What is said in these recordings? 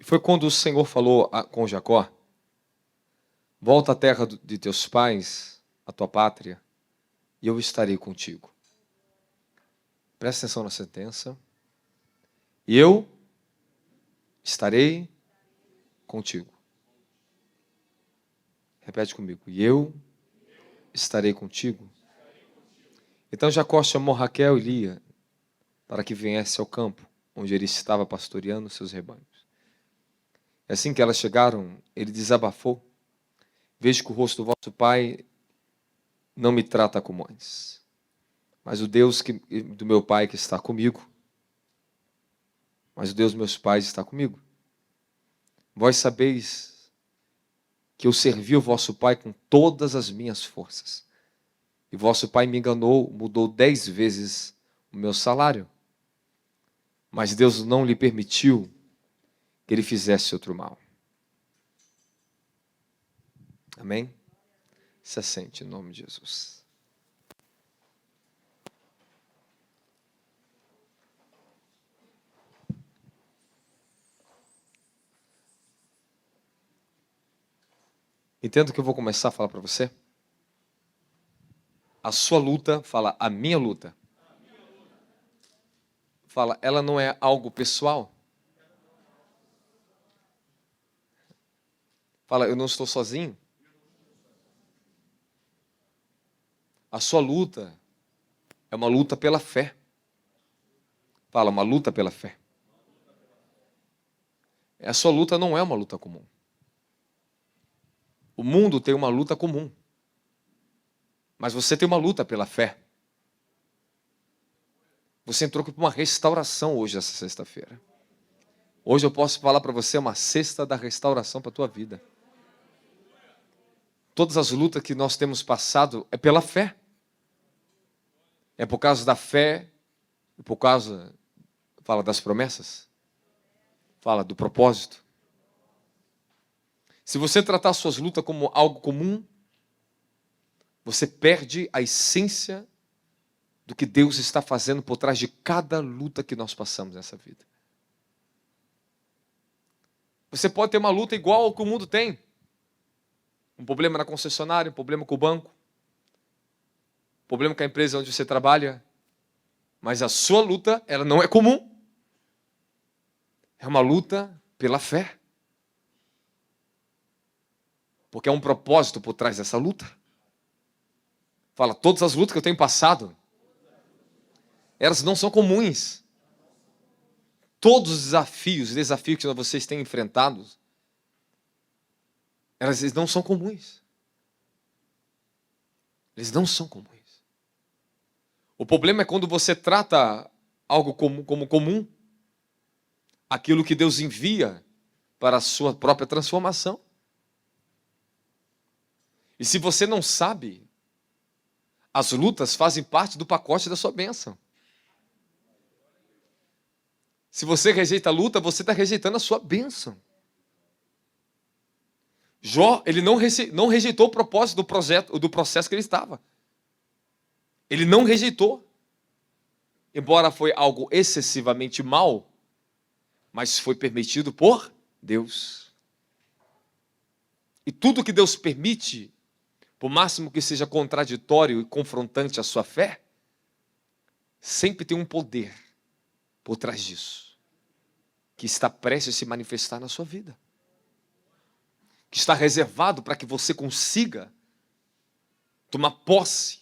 Foi quando o Senhor falou com Jacó: volta à terra de teus pais, à tua pátria, e eu estarei contigo. Presta atenção na sentença. E eu estarei contigo. Repete comigo. E eu estarei contigo. Então Jacó chamou Raquel e Lia para que viesse ao campo, onde ele estava pastoreando seus rebanhos. Assim que elas chegaram, ele desabafou: vejo que o rosto do vosso pai não me trata como antes, mas o Deus do meu pai que está comigo, mas o Deus dos meus pais está comigo. Vós sabeis que eu servi o vosso pai com todas as minhas forças, e vosso pai me enganou, mudou 10 vezes o meu salário, mas Deus não lhe permitiu que ele fizesse outro mal. Amém? Se assente em nome de Jesus. Entendo que eu vou começar a falar para você. A sua luta, fala, a minha luta. Fala, ela não é algo pessoal. Fala, eu não estou sozinho. A sua luta é uma luta pela fé. Fala, uma luta pela fé. A sua luta não é uma luta comum. O mundo tem uma luta comum. Mas você tem uma luta pela fé. Você entrou aqui para uma restauração hoje, essa sexta-feira. Hoje eu posso falar para você uma cesta da restauração para a tua vida. Todas as lutas que nós temos passado é pela fé. É por causa da fé, por causa, fala, das promessas. Fala do propósito. Se você tratar suas lutas como algo comum, você perde a essência do que Deus está fazendo por trás de cada luta que nós passamos nessa vida. Você pode ter uma luta igual ao que o mundo tem. Um problema na concessionária, um problema com o banco, um problema com a empresa onde você trabalha. Mas a sua luta, ela não é comum. É uma luta pela fé. Porque há um propósito por trás dessa luta. Fala, todas as lutas que eu tenho passado, elas não são comuns. Todos os desafios que vocês têm enfrentado, elas não são comuns. Eles não são comuns. O problema é quando você trata algo como comum, aquilo que Deus envia para a sua própria transformação. E se você não sabe, as lutas fazem parte do pacote da sua bênção. Se você rejeita a luta, você está rejeitando a sua bênção. Jó, ele não rejeitou o propósito do processo que ele estava. Ele não rejeitou. Embora foi algo excessivamente mal, mas foi permitido por Deus. E tudo que Deus permite, por máximo que seja contraditório e confrontante à sua fé, sempre tem um poder por trás disso, que está prestes a se manifestar na sua vida. Que está reservado para que você consiga tomar posse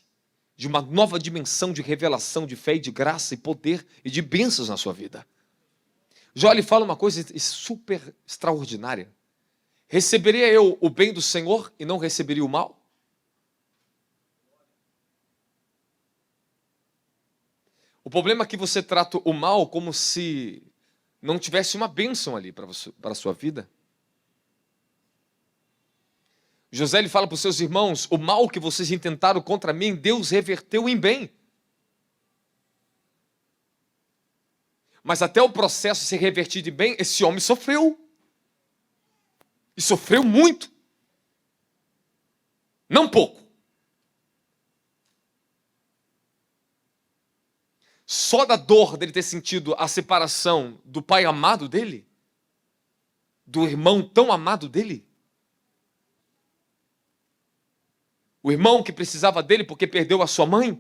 de uma nova dimensão de revelação, de fé e de graça e poder e de bênçãos na sua vida. Jó, ele fala uma coisa super extraordinária. Receberia eu o bem do Senhor e não receberia o mal? O problema é que você trata o mal como se não tivesse uma bênção ali para a sua vida. José, ele fala para os seus irmãos, o mal que vocês intentaram contra mim, Deus reverteu em bem. Mas até o processo ser revertido em bem, esse homem sofreu. E sofreu muito. Não pouco. Só da dor dele ter sentido a separação do pai amado dele, do irmão tão amado dele? O irmão que precisava dele porque perdeu a sua mãe?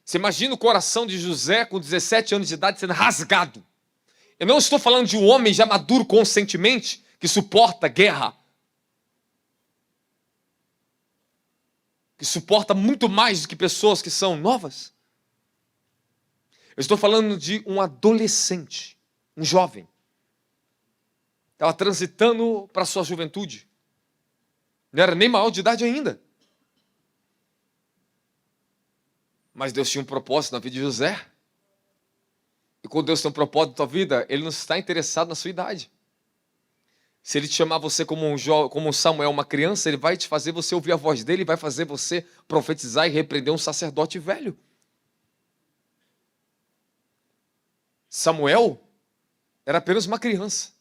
Você imagina o coração de José com 17 anos de idade sendo rasgado. Eu não estou falando de um homem já maduro conscientemente, que suporta guerra, que suporta muito mais do que pessoas que são novas. Eu estou falando de um adolescente, um jovem. Estava transitando para a sua juventude. Não era nem maior de idade ainda. Mas Deus tinha um propósito na vida de José. E quando Deus tem um propósito na tua vida, Ele não está interessado na sua idade. Se Ele te chamar você como um Samuel, uma criança, Ele vai te fazer você ouvir a voz dEle, vai fazer você profetizar e repreender um sacerdote velho. Samuel era apenas uma criança,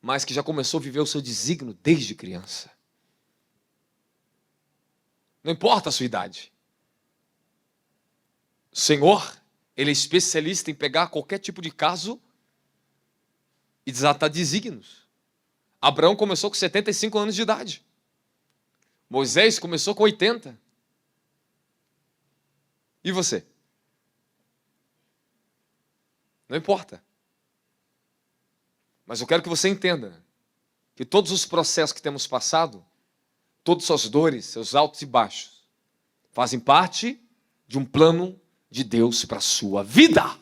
mas que já começou a viver o seu desígnio desde criança. Não importa a sua idade. O Senhor, Ele é especialista em pegar qualquer tipo de caso e desatar desígnios. Abraão começou com 75 anos de idade. Moisés começou com 80. E você? Não importa. Mas eu quero que você entenda que todos os processos que temos passado, todas as suas dores, seus altos e baixos, fazem parte de um plano de Deus para a sua vida.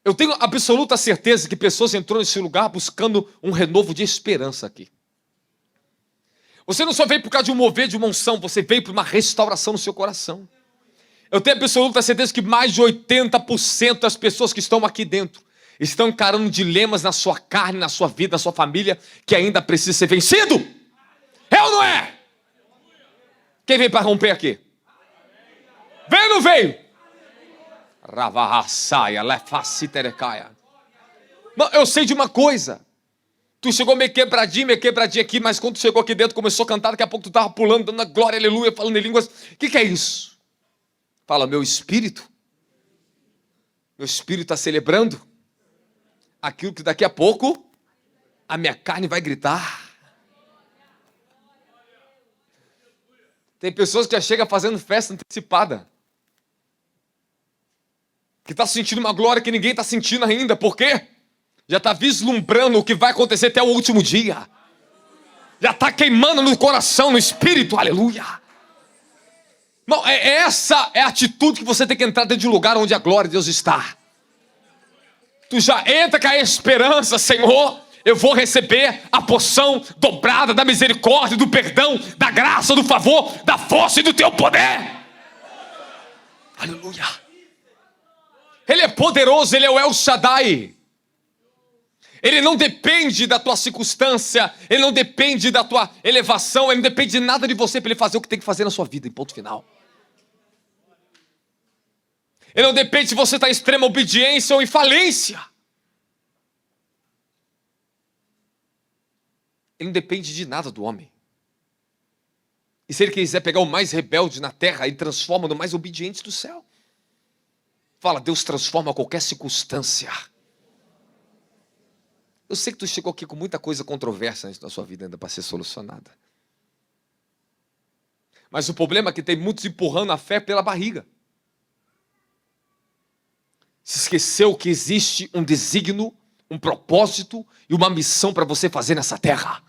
Eu tenho absoluta certeza que pessoas entrou nesse lugar buscando um renovo de esperança aqui. Você não só veio por causa de um mover, de uma unção, você veio por uma restauração no seu coração. Eu tenho absoluta certeza que mais de 80% das pessoas que estão aqui dentro estão encarando dilemas na sua carne, na sua vida, na sua família, que ainda precisa ser vencido. É ou não é? Quem veio para romper aqui? Veio ou não veio? Eu sei de uma coisa. Tu chegou meio quebradinho aqui, mas quando tu chegou aqui dentro, começou a cantar, daqui a pouco tu estava pulando, dando a glória, aleluia, falando em línguas. O que é isso? Fala, meu espírito está celebrando aquilo que daqui a pouco a minha carne vai gritar. Tem pessoas que já chegam fazendo festa antecipada, que está sentindo uma glória que ninguém está sentindo ainda. Por quê? Já está vislumbrando o que vai acontecer até o último dia. Já está queimando no coração, no espírito, aleluia. Não, essa é a atitude que você tem que entrar dentro de um lugar onde a glória de Deus está. Tu já entra com a esperança, Senhor, eu vou receber a porção dobrada da misericórdia, do perdão, da graça, do favor, da força e do teu poder. Aleluia. Ele é poderoso, Ele é o El Shaddai. Ele não depende da tua circunstância, Ele não depende da tua elevação, Ele não depende de nada de você para Ele fazer o que tem que fazer na sua vida, em ponto final. Ele não depende se você está em extrema obediência ou em falência. Ele não depende de nada do homem. E se Ele quiser pegar o mais rebelde na terra, Ele transforma no mais obediente do céu. Fala, Deus transforma qualquer circunstância. Eu sei que tu chegou aqui com muita coisa controversa na sua vida ainda para ser solucionada. Mas o problema é que tem muitos empurrando a fé pela barriga. Se esqueceu que existe um desígnio, um propósito e uma missão para você fazer nessa terra.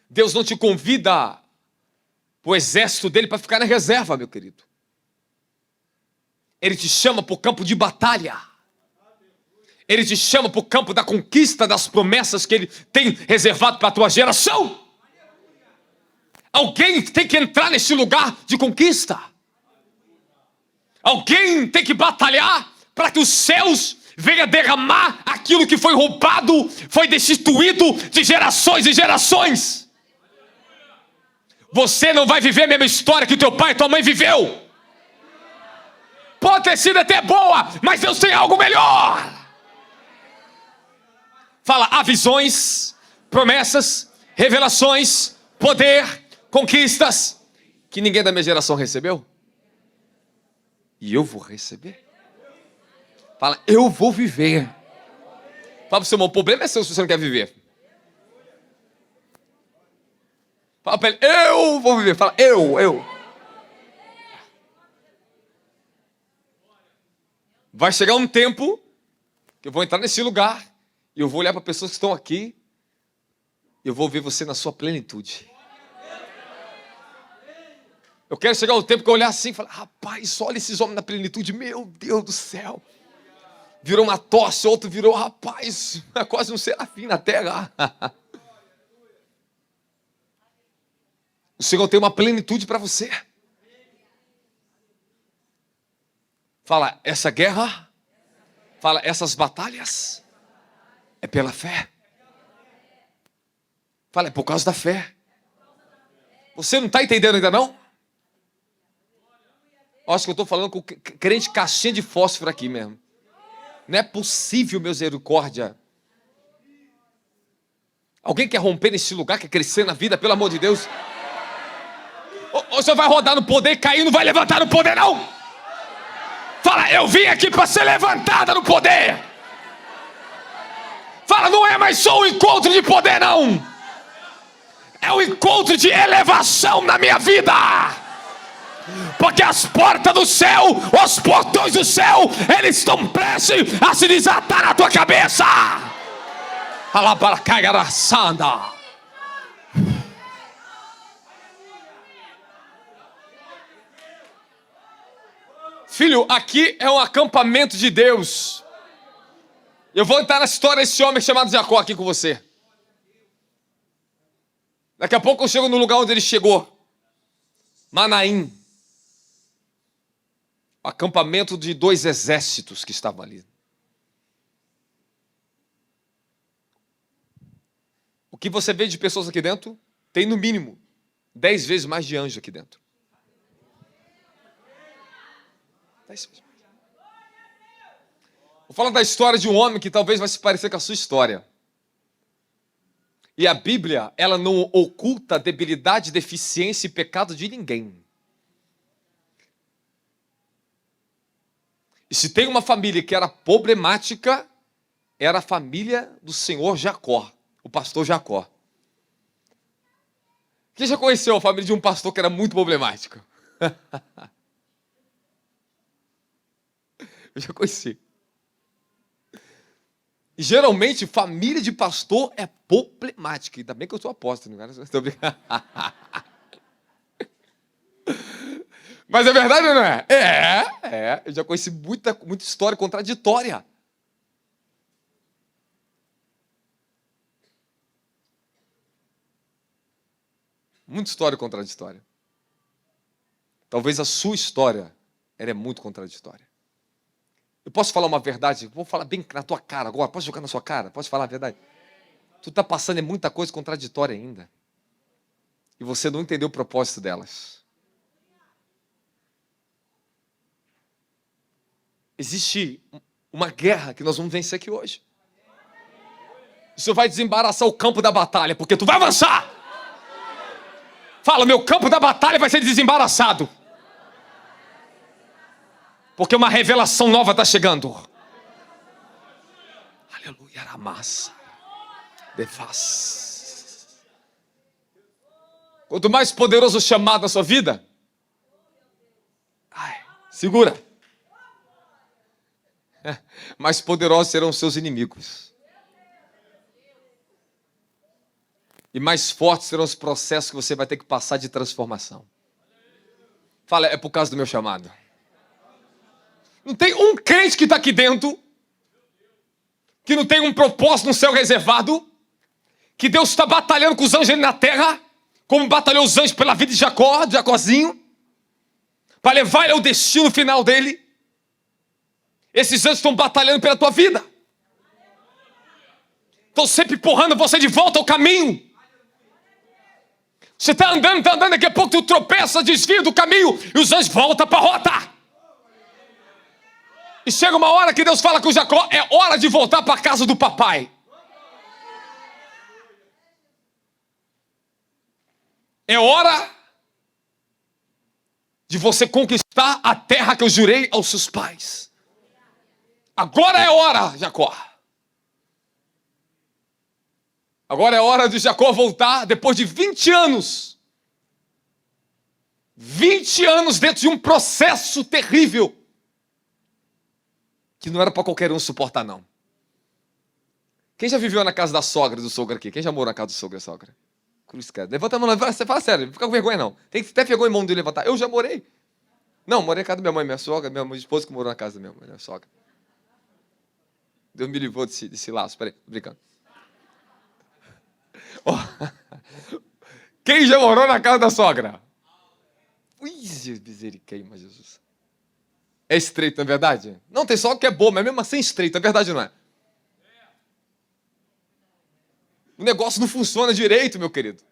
Deus não te convida o exército dele para ficar na reserva, meu querido. Ele te chama para o campo de batalha. Ele te chama para o campo da conquista das promessas que Ele tem reservado para a tua geração. Alguém tem que entrar nesse lugar de conquista. Alguém tem que batalhar para que os céus venham derramar aquilo que foi roubado, foi destituído de gerações e gerações. Você não vai viver a mesma história que teu pai e tua mãe viveu. Pode ter sido até boa, mas Deus tem algo melhor. Fala, há visões, promessas, revelações, poder, conquistas que ninguém da minha geração recebeu. e eu vou receber. Fala, eu vou viver. Fala para o seu irmão, o problema é seu se você não quer viver. Fala para ele, eu vou viver. Fala, eu. Vai chegar um tempo que eu vou entrar nesse lugar e eu vou olhar para pessoas que estão aqui e eu vou ver você na sua plenitude. Eu quero chegar um tempo que eu olhar assim e falar, rapaz, olha esses homens na plenitude, meu Deus do céu. Virou uma tosse, outro virou, rapaz, é quase um serafim na terra. O Senhor tem uma plenitude para você. Fala, essa guerra, fala, essas batalhas, é pela fé. Fala, é por causa da fé. Você não está entendendo ainda não? Acho que eu estou falando com crente caixinha de fósforo aqui mesmo. Não é possível, misericórdia. Alguém quer romper nesse lugar, quer crescer na vida, pelo amor de Deus? Ou você vai rodar no poder e cair, não vai levantar no poder, não? Fala, eu vim aqui para ser levantada no poder. Fala, não é mais só um encontro de poder, não. É um encontro de elevação na minha vida. Porque as portas do céu, os portões do céu, eles estão prestes a se desatar na tua cabeça. Alabaracaiaraçanda. Filho, aqui é um acampamento de Deus. Eu vou entrar na história desse homem chamado Jacó aqui com você. Daqui a pouco eu chego no lugar onde ele chegou. Manaim. O acampamento de 2 exércitos que estavam ali. O que você vê de pessoas aqui dentro, tem no mínimo 10 vezes mais de anjo aqui dentro. 10 vezes mais. Vou falar da história de um homem que talvez vai se parecer com a sua história. E a Bíblia, ela não oculta debilidade, deficiência e pecado de ninguém. E se tem uma família que era problemática, era a família do senhor Jacó, o pastor Jacó. Quem já conheceu a família de um pastor que era muito problemático? Eu já conheci. E geralmente, família de pastor é problemática. Ainda bem que eu sou apóstolo, cara. Estou brincando. Mas é verdade ou não é? É. Eu já conheci muita história contraditória. Muita história contraditória. Talvez a sua história, ela é muito contraditória. Eu posso falar uma verdade? Vou falar bem na tua cara agora. Posso jogar na sua cara? Posso falar a verdade? Tu está passando muita coisa contraditória ainda. E você não entendeu o propósito delas. Existe uma guerra que nós vamos vencer aqui hoje. Isso vai desembaraçar o campo da batalha, porque tu vai avançar. Fala, meu campo da batalha vai ser desembaraçado. Porque uma revelação nova está chegando. Aleluia, aramassa. Devas. Quanto mais poderoso o chamado na sua vida, segura. Mais poderosos serão os seus inimigos. E mais fortes serão os processos que você vai ter que passar de transformação. Fala, é por causa do meu chamado. Não tem um crente que está aqui dentro que não tem um propósito no céu reservado, que Deus está batalhando com os anjos ali na terra, como batalhou os anjos pela vida de Jacó, de Jacózinho, para levar ele ao destino final dele. Esses anjos estão batalhando pela tua vida. Estão sempre empurrando você de volta ao caminho. Você está andando, daqui a pouco tu tropeça, desvia do caminho, e os anjos voltam para a rota. E chega uma hora que Deus fala com Jacó, é hora de voltar para a casa do papai. É hora de você conquistar a terra que eu jurei aos seus pais. Agora é hora, Jacó. Agora é hora de Jacó voltar depois de 20 anos. 20 anos dentro de um processo terrível. Que não era para qualquer um suportar, não. Quem já viveu na casa da sogra, do sogro aqui? Quem já morou na casa do sogro e sogra? Cruz, cara. Levanta a mão, você fala sério, não fica com vergonha, não. Tem que até vergonha em mão de levantar. Eu já morei. Não, morei na casa da minha mãe, minha sogra, minha esposa que morou na casa da minha sogra. Deus me livrou desse laço, peraí, tô brincando. Oh. Quem já morou na casa da sogra? Ui, misericórdia, Jesus. É estreito, não é verdade? Não, tem sogra que é boa, mas mesmo assim é estreito, é verdade, não é? O negócio não funciona direito, meu querido.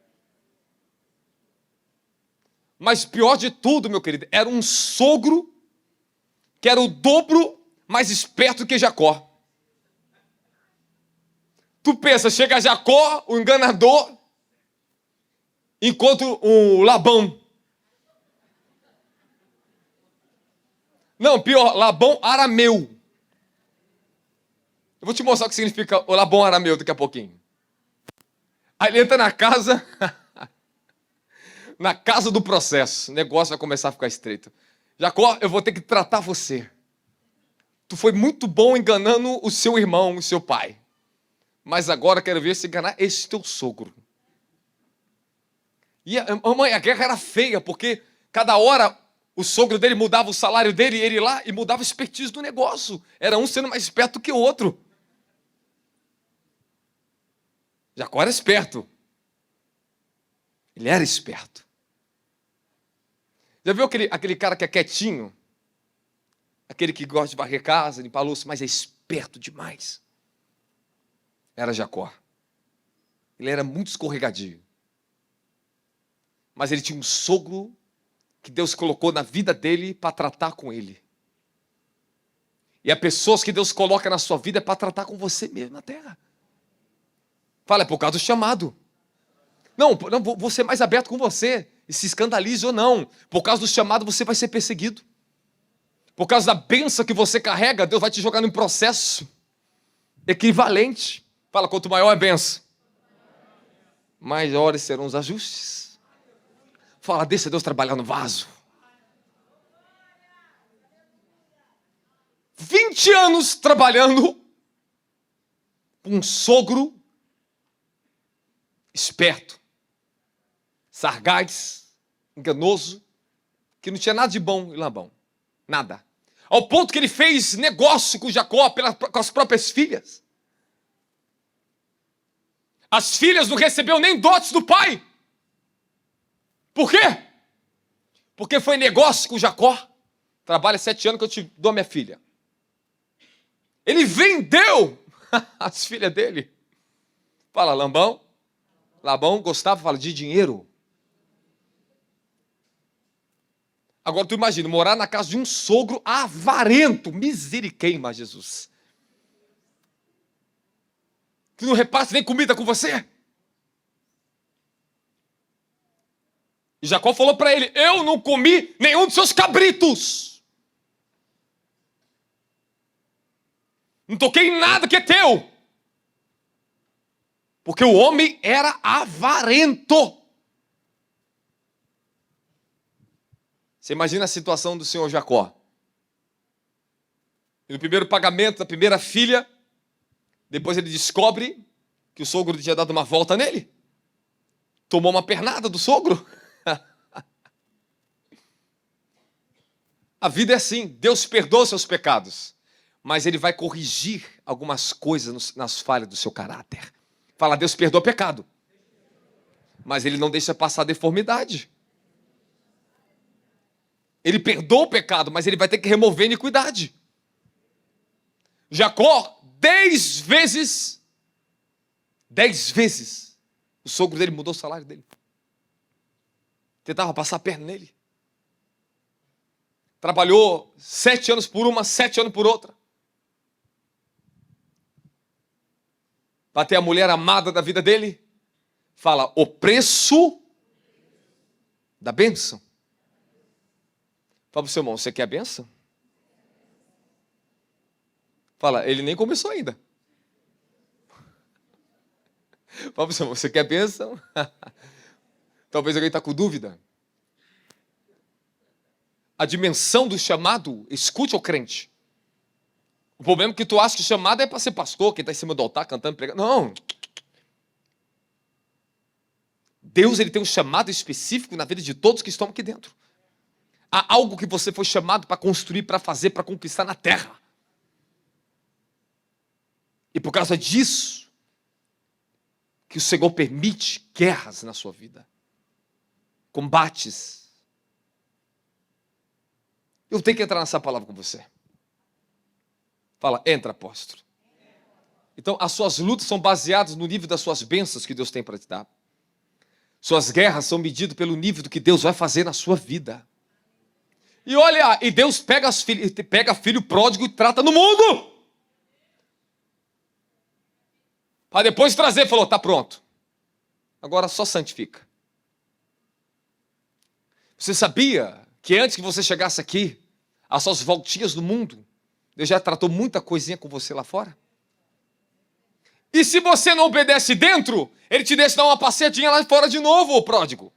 Mas pior de tudo, meu querido, era um sogro que era o dobro mais esperto que Jacó. Tu pensa, chega Jacó, o enganador, encontra o Labão. Não, pior, Labão arameu. Eu vou te mostrar o que significa o Labão arameu daqui a pouquinho. Aí ele entra na casa, na casa do processo. O negócio vai começar a ficar estreito. Jacó, eu vou ter que tratar você. Tu foi muito bom enganando o seu irmão, o seu pai. Mas agora quero ver se enganar esse teu sogro. E mãe, a guerra era feia, porque cada hora o sogro dele mudava o salário dele, ele lá, e mudava a expertise do negócio. Era um sendo mais esperto que o outro. Jacó era esperto. Ele era esperto. Já viu aquele cara que é quietinho? Aquele que gosta de varrer casa, limpar a louça, mas é esperto demais. Era Jacó. Ele era muito escorregadio. Mas ele tinha um sogro que Deus colocou na vida dele para tratar com ele. E há pessoas que Deus coloca na sua vida para tratar com você mesmo na terra. Fala, é por causa do chamado. Não, vou ser mais aberto com você. E se escandalize ou não. Por causa do chamado você vai ser perseguido. Por causa da bênção que você carrega, Deus vai te jogar num processo equivalente. Fala, quanto maior é a bênção, maiores serão os ajustes. Fala, deixa Deus trabalhar no vaso. 20 anos trabalhando com um sogro esperto, sagaz, enganoso, que não tinha nada de bom em Labão. Nada. Ao ponto que ele fez negócio com Jacó com as próprias filhas. As filhas não receberam nem dotes do pai. Por quê? Porque foi negócio com Jacó. Trabalha 7 anos que eu te dou a minha filha. Ele vendeu as filhas dele. Fala, Labão gostava, fala, de dinheiro. Agora tu imagina, morar na casa de um sogro avarento. Misericórdia, Jesus. Que não repassa nem comida com você. E Jacó falou para ele, eu não comi nenhum dos seus cabritos. Não toquei em nada que é teu. Porque o homem era avarento. Você imagina a situação do senhor Jacó. E no primeiro pagamento da primeira filha, depois ele descobre que o sogro tinha dado uma volta nele. Tomou uma pernada do sogro. A vida é assim, Deus perdoa seus pecados, mas Ele vai corrigir algumas coisas nas falhas do seu caráter. Fala, Deus perdoa o pecado, mas Ele não deixa passar a deformidade. Ele perdoa o pecado, mas Ele vai ter que remover a iniquidade. Jacó, 10 vezes, o sogro dele mudou o salário dele. Tentava passar a perna nele. Trabalhou 7 anos por uma, 7 anos por outra. Para ter a mulher amada da vida dele. Fala, o preço da bênção. Fala para o seu irmão, você quer a bênção? Fala, ele nem começou ainda. Fala para o seu irmão, você quer a bênção? Talvez alguém está com dúvida. A dimensão do chamado, escute ao crente. O problema é que tu acha que chamado é para ser pastor, quem está em cima do altar, cantando, pregando. Não. Deus, ele tem um chamado específico na vida de todos que estão aqui dentro. Há algo que você foi chamado para construir, para fazer, para conquistar na terra. E por causa disso, que o Senhor permite guerras na sua vida. Combates. Eu tenho que entrar nessa palavra com você. Fala, entra, apóstolo. Então, as suas lutas são baseadas no nível das suas bênçãos que Deus tem para te dar. Suas guerras são medidas pelo nível do que Deus vai fazer na sua vida. E olha, e Deus pega filho pródigo e trata no mundo. Para depois trazer, falou, tá pronto. Agora só santifica. Você sabia que antes que você chegasse aqui, as suas voltinhas no mundo, Deus já tratou muita coisinha com você lá fora? E se você não obedece dentro, Ele te deixa dar uma passeadinha lá fora de novo, ô pródigo.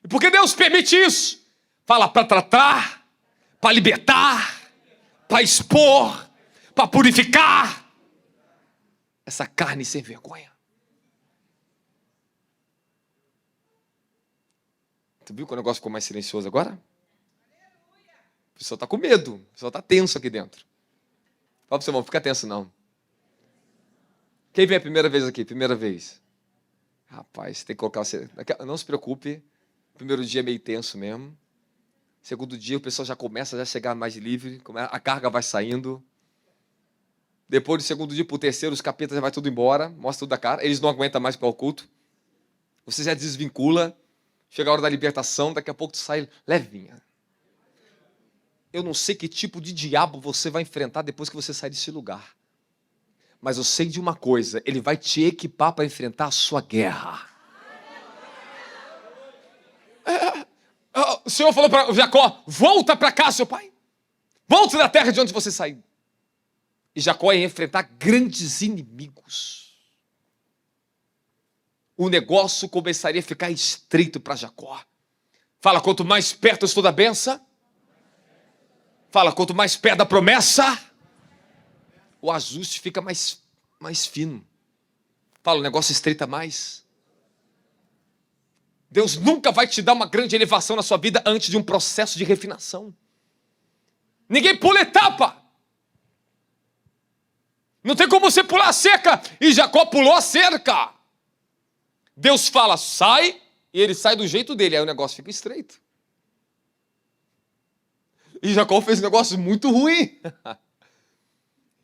E por que Deus permite isso? Fala, para tratar, para libertar, para expor, para purificar essa carne sem vergonha. Tu viu que o negócio ficou mais silencioso agora? O pessoal está com medo, o pessoal está tenso aqui dentro. Fala para o seu irmão, fica tenso não. Quem vem a primeira vez aqui? Primeira vez. Rapaz, tem que colocar você. Não se preocupe, primeiro dia é meio tenso mesmo. Segundo dia o pessoal já começa a chegar mais livre, a carga vai saindo. Depois do segundo dia para o terceiro, os capetas já vai tudo embora, mostra tudo da cara. Eles não aguentam mais para o culto. Você já desvincula. Chega a hora da libertação, daqui a pouco tu sai levinha. Eu não sei que tipo de diabo você vai enfrentar depois que você sai desse lugar. Mas eu sei de uma coisa, ele vai te equipar para enfrentar a sua guerra. O Senhor falou para Jacó, volta para cá, seu pai. Volta da terra de onde você saiu. E Jacó ia enfrentar grandes inimigos. O negócio começaria a ficar estreito para Jacó. Fala, quanto mais perto eu estou da benção. Fala, quanto mais perto da promessa, o ajuste fica mais fino. Fala, o negócio estreita mais. Deus nunca vai te dar uma grande elevação na sua vida antes de um processo de refinação. Ninguém pula etapa. Não tem como você pular a cerca. E Jacó pulou a cerca. Deus fala, sai, e ele sai do jeito dele. Aí o negócio fica estreito. E Jacó fez um negócio muito ruim.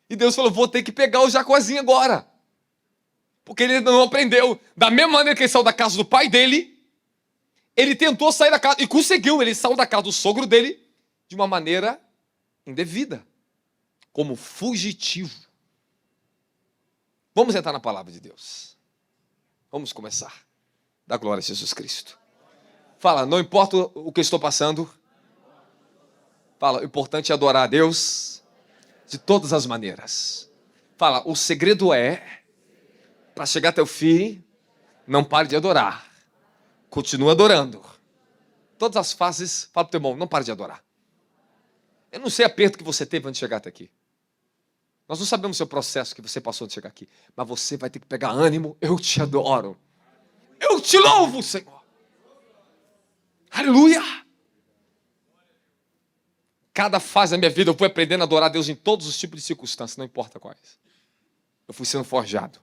E Deus falou, vou ter que pegar o Jacózinho agora. Porque ele não aprendeu. Da mesma maneira que ele saiu da casa do pai dele, ele tentou sair da casa, e conseguiu. Ele saiu da casa do sogro dele de uma maneira indevida. Como fugitivo. Vamos entrar na palavra de Deus. Vamos começar. Dá glória a Jesus Cristo. Fala, não importa o que eu estou passando. Fala, o importante é adorar a Deus de todas as maneiras. Fala, o segredo é, para chegar até o fim, não pare de adorar. Continua adorando. Todas as fases, fala para o teu irmão, não pare de adorar. Eu não sei o aperto que você teve antes de chegar até aqui. Nós não sabemos o seu processo que você passou de chegar aqui. Mas você vai ter que pegar ânimo. Eu te adoro. Eu te louvo, Senhor. Aleluia. Cada fase da minha vida eu fui aprendendo a adorar a Deus em todos os tipos de circunstâncias, não importa quais. Eu fui sendo forjado.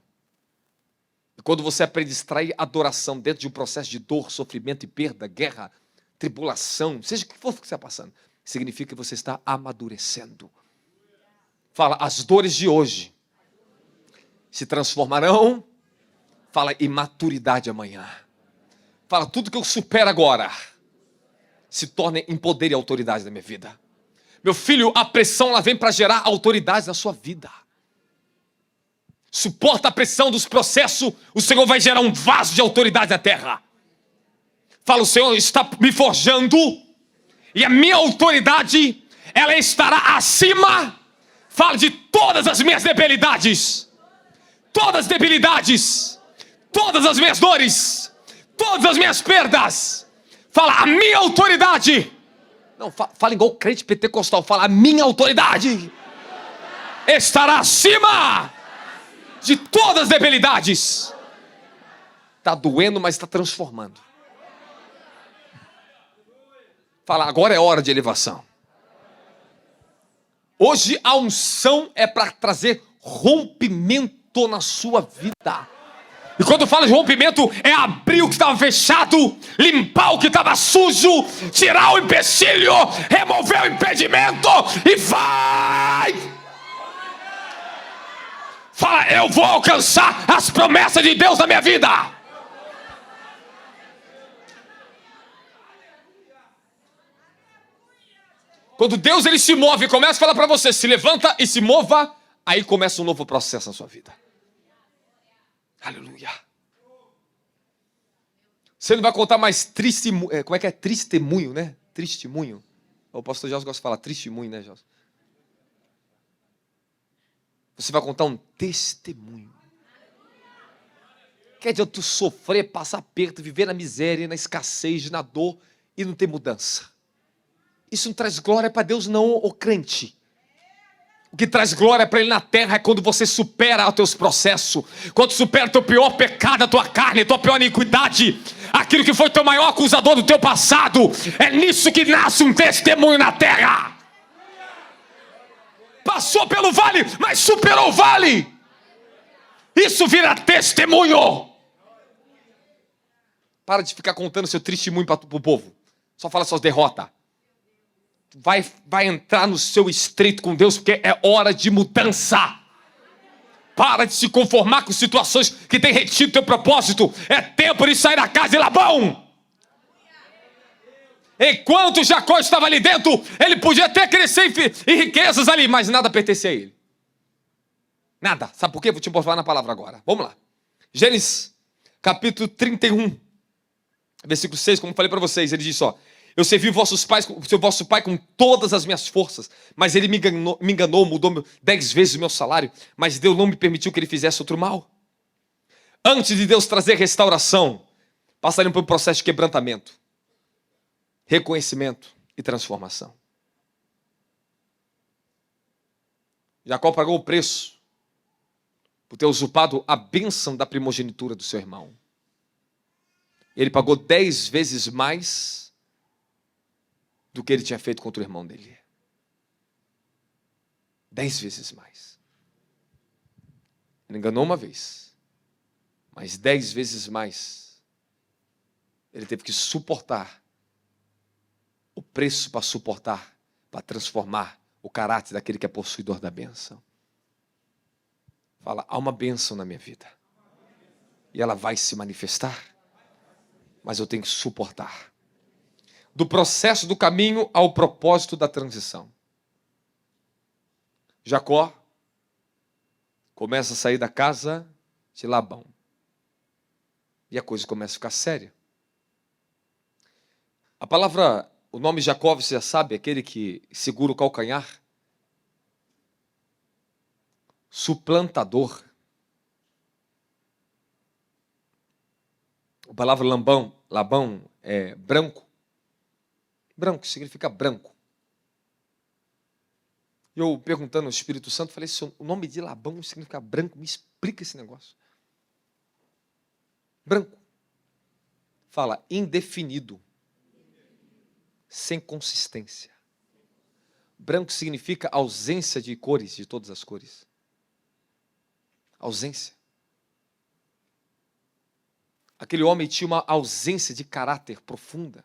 E quando você aprende a extrair adoração dentro de um processo de dor, sofrimento e perda, guerra, tribulação, seja o que for que você está passando, significa que você está amadurecendo. Fala, as dores de hoje se transformarão, fala, em maturidade amanhã. Fala, tudo que eu supero agora se torna em poder e autoridade da minha vida. Meu filho, a pressão ela vem para gerar autoridade na sua vida. Suporta a pressão dos processos, o Senhor vai gerar um vaso de autoridade na terra. Fala, o Senhor está me forjando E a minha autoridade, ela estará acima, fala, de todas as minhas debilidades. Todas as debilidades. Todas as minhas dores. Todas as minhas perdas. Fala, a minha autoridade. Não, fala igual crente pentecostal. Fala, a minha autoridade estará acima de todas as debilidades. Está doendo, mas está transformando. Fala, agora é hora de elevação. Hoje a unção é para trazer rompimento na sua vida. E quando fala de rompimento, é abrir o que estava fechado, limpar o que estava sujo, tirar o empecilho, remover o impedimento e vai! Fala, eu vou alcançar as promessas de Deus na minha vida. Quando Deus ele se move e começa a falar para você, se levanta e se mova, aí começa um novo processo na sua vida. Aleluia. Você não vai contar mais como é que é? Testemunho, né? Testemunho. O pastor Jorge gosta de falar testemunho, né, Jorge? Você vai contar um testemunho. Que adianta tu sofrer, passar aperto, viver na miséria, na escassez, na dor e não ter mudança? Isso não traz glória para Deus não, ô crente. O que traz glória para Ele na terra é quando você supera os teus processos, quando supera o teu pior pecado, a tua carne, a tua pior iniquidade, aquilo que foi teu maior acusador do teu passado. É nisso que nasce um testemunho na terra. Passou pelo vale, mas superou o vale. Isso vira testemunho. Para de ficar contando seu testemunho para o povo. Só fala suas derrotas. Vai entrar no seu estreito com Deus, porque é hora de mudança. Para de se conformar com situações que têm retido teu propósito. É tempo de sair da casa de Labão. Enquanto Jacó estava ali dentro, ele podia até crescer em riquezas ali, mas nada pertencia a ele. Nada. Sabe por quê? Vou te mostrar na palavra agora. Vamos lá. Gênesis, capítulo 31, versículo 6, como falei para vocês, ele diz ó: eu servi vosso pai com todas as minhas forças, mas ele me enganou, mudou 10 vezes o meu salário, mas Deus não me permitiu que ele fizesse outro mal. Antes de Deus trazer restauração, passaria por um processo de quebrantamento, reconhecimento e transformação. Jacó pagou o preço por ter usurpado a bênção da primogenitura do seu irmão. Ele pagou 10 vezes mais do que ele tinha feito contra o irmão dele. 10 vezes mais. Ele enganou uma vez, mas 10 vezes mais. Ele teve que suportar o preço para suportar, para transformar o caráter daquele que é possuidor da bênção. Fala, há uma bênção na minha vida. E ela vai se manifestar, mas eu tenho que suportar. Do processo do caminho ao propósito da transição. Jacó começa a sair da casa de Labão. E a coisa começa a ficar séria. A palavra, o nome Jacó, você já sabe, aquele que segura o calcanhar. Suplantador. A palavra Labão é branco. Branco significa branco. Eu perguntando ao Espírito Santo, falei, o nome de Labão significa branco, me explica esse negócio. Branco. Fala, indefinido. Sem consistência. Branco significa ausência de cores, de todas as cores. Ausência. Aquele homem tinha uma ausência de caráter profunda.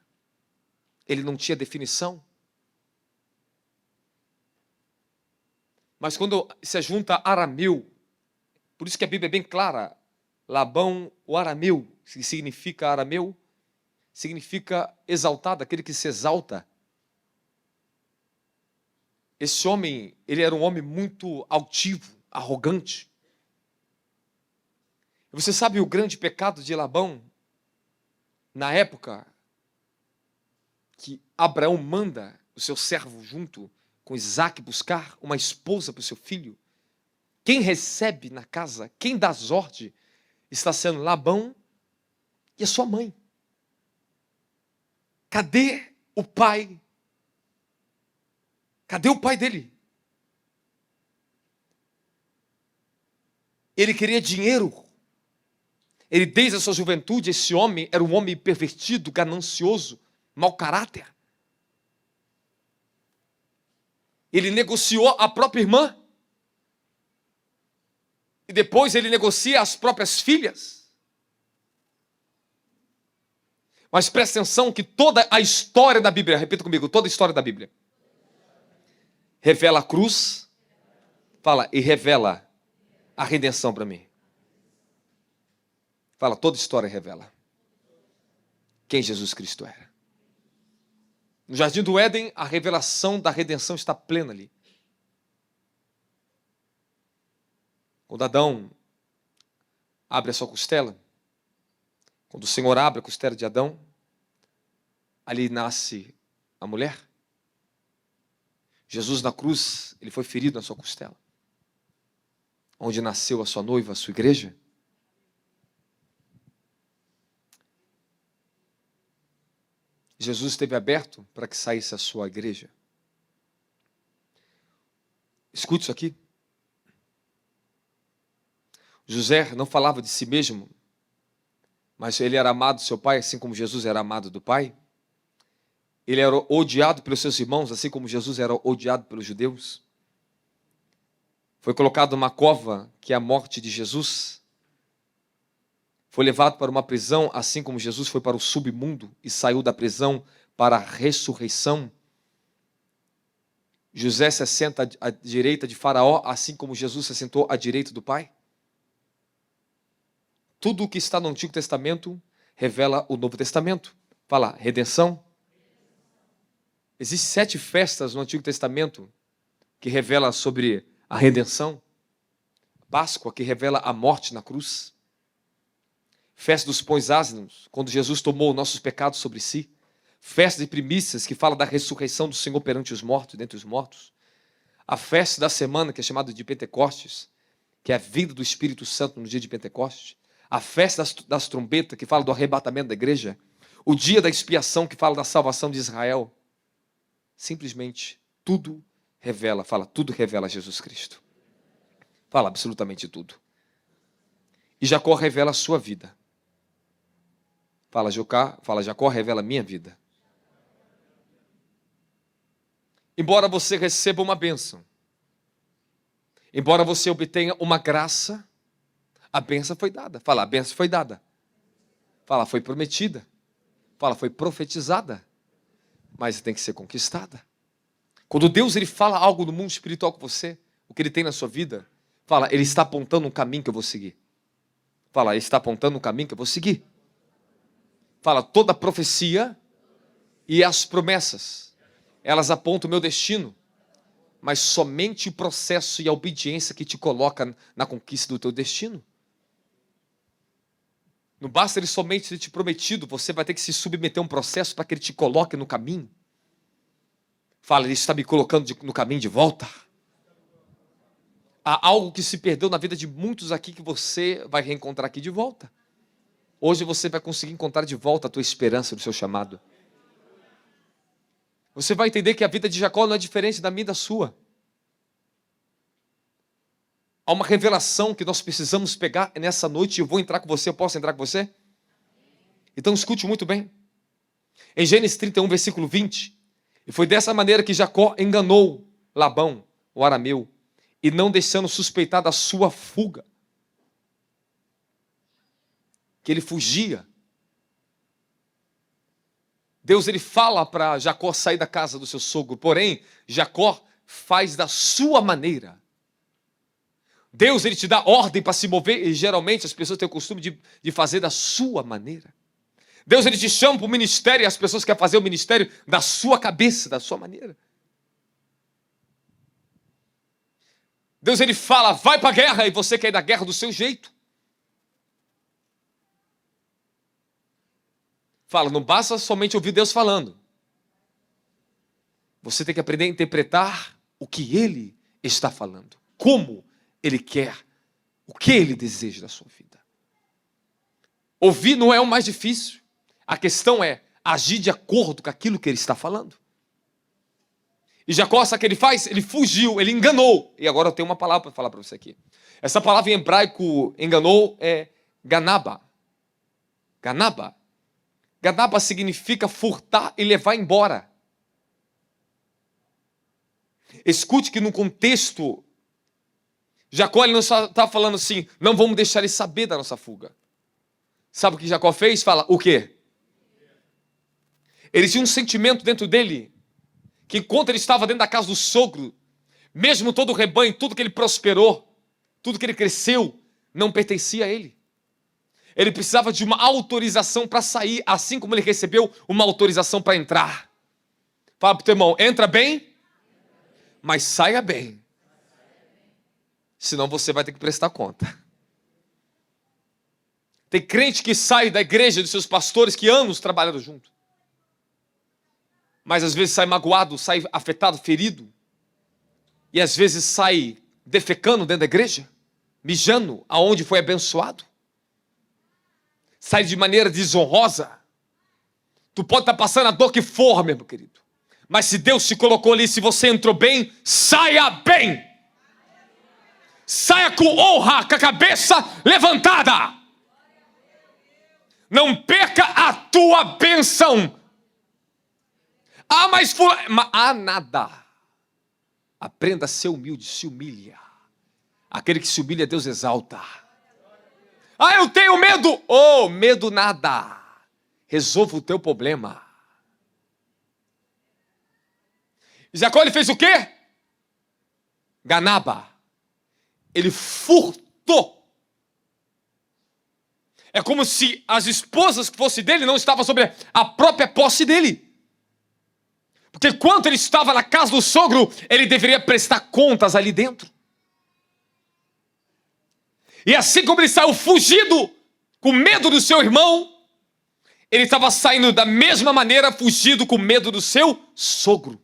Ele não tinha definição. Mas quando se junta arameu, por isso que a Bíblia é bem clara, Labão, o arameu, que significa arameu, significa exaltado, aquele que se exalta. Esse homem, ele era um homem muito altivo, arrogante. Você sabe o grande pecado de Labão? Na época, que Abraão manda o seu servo junto com Isaac buscar uma esposa para o seu filho, quem recebe na casa, quem dá as ordens, está sendo Labão e a sua mãe. Cadê o pai? Cadê o pai dele? Ele queria dinheiro. Ele, desde a sua juventude, esse homem era um homem pervertido, ganancioso, mau caráter. Ele negociou a própria irmã. E depois ele negocia as próprias filhas. Mas presta atenção que toda a história da Bíblia, repita comigo, toda a história da Bíblia, revela a cruz, fala, e revela a redenção para mim. Fala, toda história revela quem Jesus Cristo era. No Jardim do Éden, a revelação da redenção está plena ali. Quando Adão abre a sua costela, quando o Senhor abre a costela de Adão, ali nasce a mulher. Jesus na cruz, ele foi ferido na sua costela. Onde nasceu a sua noiva, a sua igreja. Jesus esteve aberto para que saísse a sua igreja. Escute isso aqui. José não falava de si mesmo, mas ele era amado do seu pai, assim como Jesus era amado do pai. Ele era odiado pelos seus irmãos, assim como Jesus era odiado pelos judeus. Foi colocado numa cova, que é a morte de Jesus. Foi levado para uma prisão, assim como Jesus foi para o submundo e saiu da prisão para a ressurreição. José se assenta à direita de Faraó, assim como Jesus se assentou à direita do Pai. Tudo o que está no Antigo Testamento revela o Novo Testamento. Fala, redenção. Existem 7 festas no Antigo Testamento que revelam sobre a redenção. Páscoa, que revela a morte na cruz. Festa dos pães ázimos, quando Jesus tomou nossos pecados sobre si. Festa de primícias, que fala da ressurreição do Senhor perante os mortos, dentre os mortos. A festa da semana, que é chamada de Pentecostes, que é a vinda do Espírito Santo no dia de Pentecostes. A festa das trombetas, que fala do arrebatamento da igreja. O dia da expiação, que fala da salvação de Israel. Simplesmente tudo revela, fala, tudo revela Jesus Cristo. Fala absolutamente tudo. E Jacó revela a sua vida. Fala, Jacó revela a minha vida. Embora você receba uma bênção, embora você obtenha uma graça, a bênção foi dada. Fala, a bênção foi dada. Fala, foi prometida. Fala, foi profetizada. Mas tem que ser conquistada. Quando Deus ele fala algo no mundo espiritual com você, o que ele tem na sua vida, fala, ele está apontando um caminho que eu vou seguir. Fala, ele está apontando um caminho que eu vou seguir. Fala, toda profecia e as promessas, elas apontam o meu destino, mas somente o processo e a obediência que te coloca na conquista do teu destino. Não basta ele somente ter te prometido, você vai ter que se submeter a um processo para que ele te coloque no caminho. Fala, ele está me colocando no caminho de volta. Há algo que se perdeu na vida de muitos aqui que você vai reencontrar aqui de volta. Hoje você vai conseguir encontrar de volta a tua esperança do seu chamado. Você vai entender que a vida de Jacó não é diferente da minha e da sua. Há uma revelação que nós precisamos pegar nessa noite. Eu vou entrar com você, eu posso entrar com você? Então escute muito bem. Em Gênesis 31, versículo 20. E foi dessa maneira que Jacó enganou Labão, o arameu, e não deixando suspeitar da sua fuga. Que ele fugia. Deus ele fala para Jacó sair da casa do seu sogro, porém, Jacó faz da sua maneira. Deus ele te dá ordem para se mover, e geralmente as pessoas têm o costume de fazer da sua maneira. Deus ele te chama para o ministério, e as pessoas querem fazer o ministério da sua cabeça, da sua maneira. Deus ele fala, vai para a guerra, e você quer ir da guerra do seu jeito. Fala, não basta somente ouvir Deus falando. Você tem que aprender a interpretar o que ele está falando, como ele quer, o que ele deseja da sua vida. Ouvir não é o mais difícil. A questão é agir de acordo com aquilo que ele está falando. E Jacó, sabe o que ele faz? Ele fugiu, ele enganou. E agora eu tenho uma palavra para falar para você aqui. Essa palavra em hebraico, enganou, é ganaba. Ganaba. Ganaba significa furtar e levar embora. Escute que no contexto, Jacó ele não está falando assim, não vamos deixar ele saber da nossa fuga. Sabe o que Jacó fez? Fala, o quê? Ele tinha um sentimento dentro dele, que enquanto ele estava dentro da casa do sogro, mesmo todo o rebanho, tudo que ele prosperou, tudo que ele cresceu, não pertencia a ele. Ele precisava de uma autorização para sair, assim como ele recebeu uma autorização para entrar. Fala para o teu irmão, entra bem, mas saia bem. Senão você vai ter que prestar conta. Tem crente que sai da igreja dos seus pastores que anos trabalharam junto. Mas às vezes sai magoado, sai afetado, ferido. E às vezes sai defecando dentro da igreja, mijando aonde foi abençoado. Sai de maneira desonrosa. Tu pode estar passando a dor que for, meu querido. Mas se Deus te colocou ali, se você entrou bem, saia bem. Saia com honra, com a cabeça levantada. Não perca a tua bênção. Mas nada. Aprenda a ser humilde, se humilha. Aquele que se humilha, Deus exalta. Eu tenho medo. Medo nada. Resolva o teu problema. Jacó ele fez o quê? Ganaba. Ele furtou. É como se as esposas que fossem dele não estavam sobre a própria posse dele. Porque quando ele estava na casa do sogro, ele deveria prestar contas ali dentro. E assim como ele saiu fugido, com medo do seu irmão, ele estava saindo da mesma maneira, fugido com medo do seu sogro.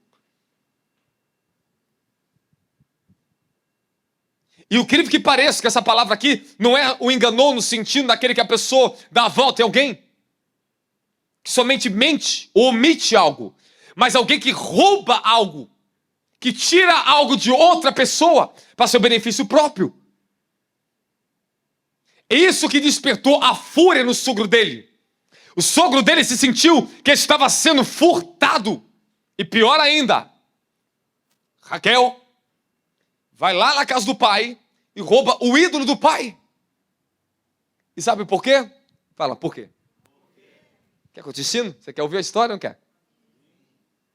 E o incrível que pareça que essa palavra aqui não é o enganou no sentido daquele que a pessoa dá a volta em alguém, que somente mente ou omite algo, mas alguém que rouba algo, que tira algo de outra pessoa para seu benefício próprio. É isso que despertou a fúria no sogro dele. O sogro dele se sentiu que estava sendo furtado. E pior ainda, Raquel vai lá na casa do pai e rouba o ídolo do pai. E sabe por quê? Fala, por quê? Quer que eu te ensino? Você quer ouvir a história ou não quer?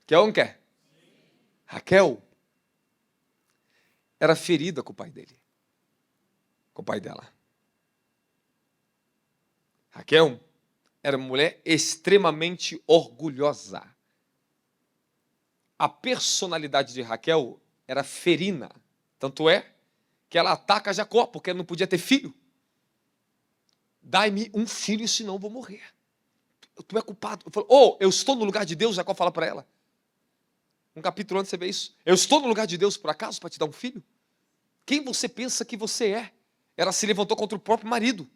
Quer ou não quer? Raquel era ferida com o pai dele. Com o pai dela. Raquel era uma mulher extremamente orgulhosa. A personalidade de Raquel era ferina. Tanto é que ela ataca Jacó, porque ela não podia ter filho. Dai-me um filho, senão eu vou morrer. Tu é culpado. Eu estou no lugar de Deus, Jacó fala para ela. Um capítulo antes você vê isso. Eu estou no lugar de Deus, por acaso, para te dar um filho? Quem você pensa que você é? Ela se levantou contra o próprio marido,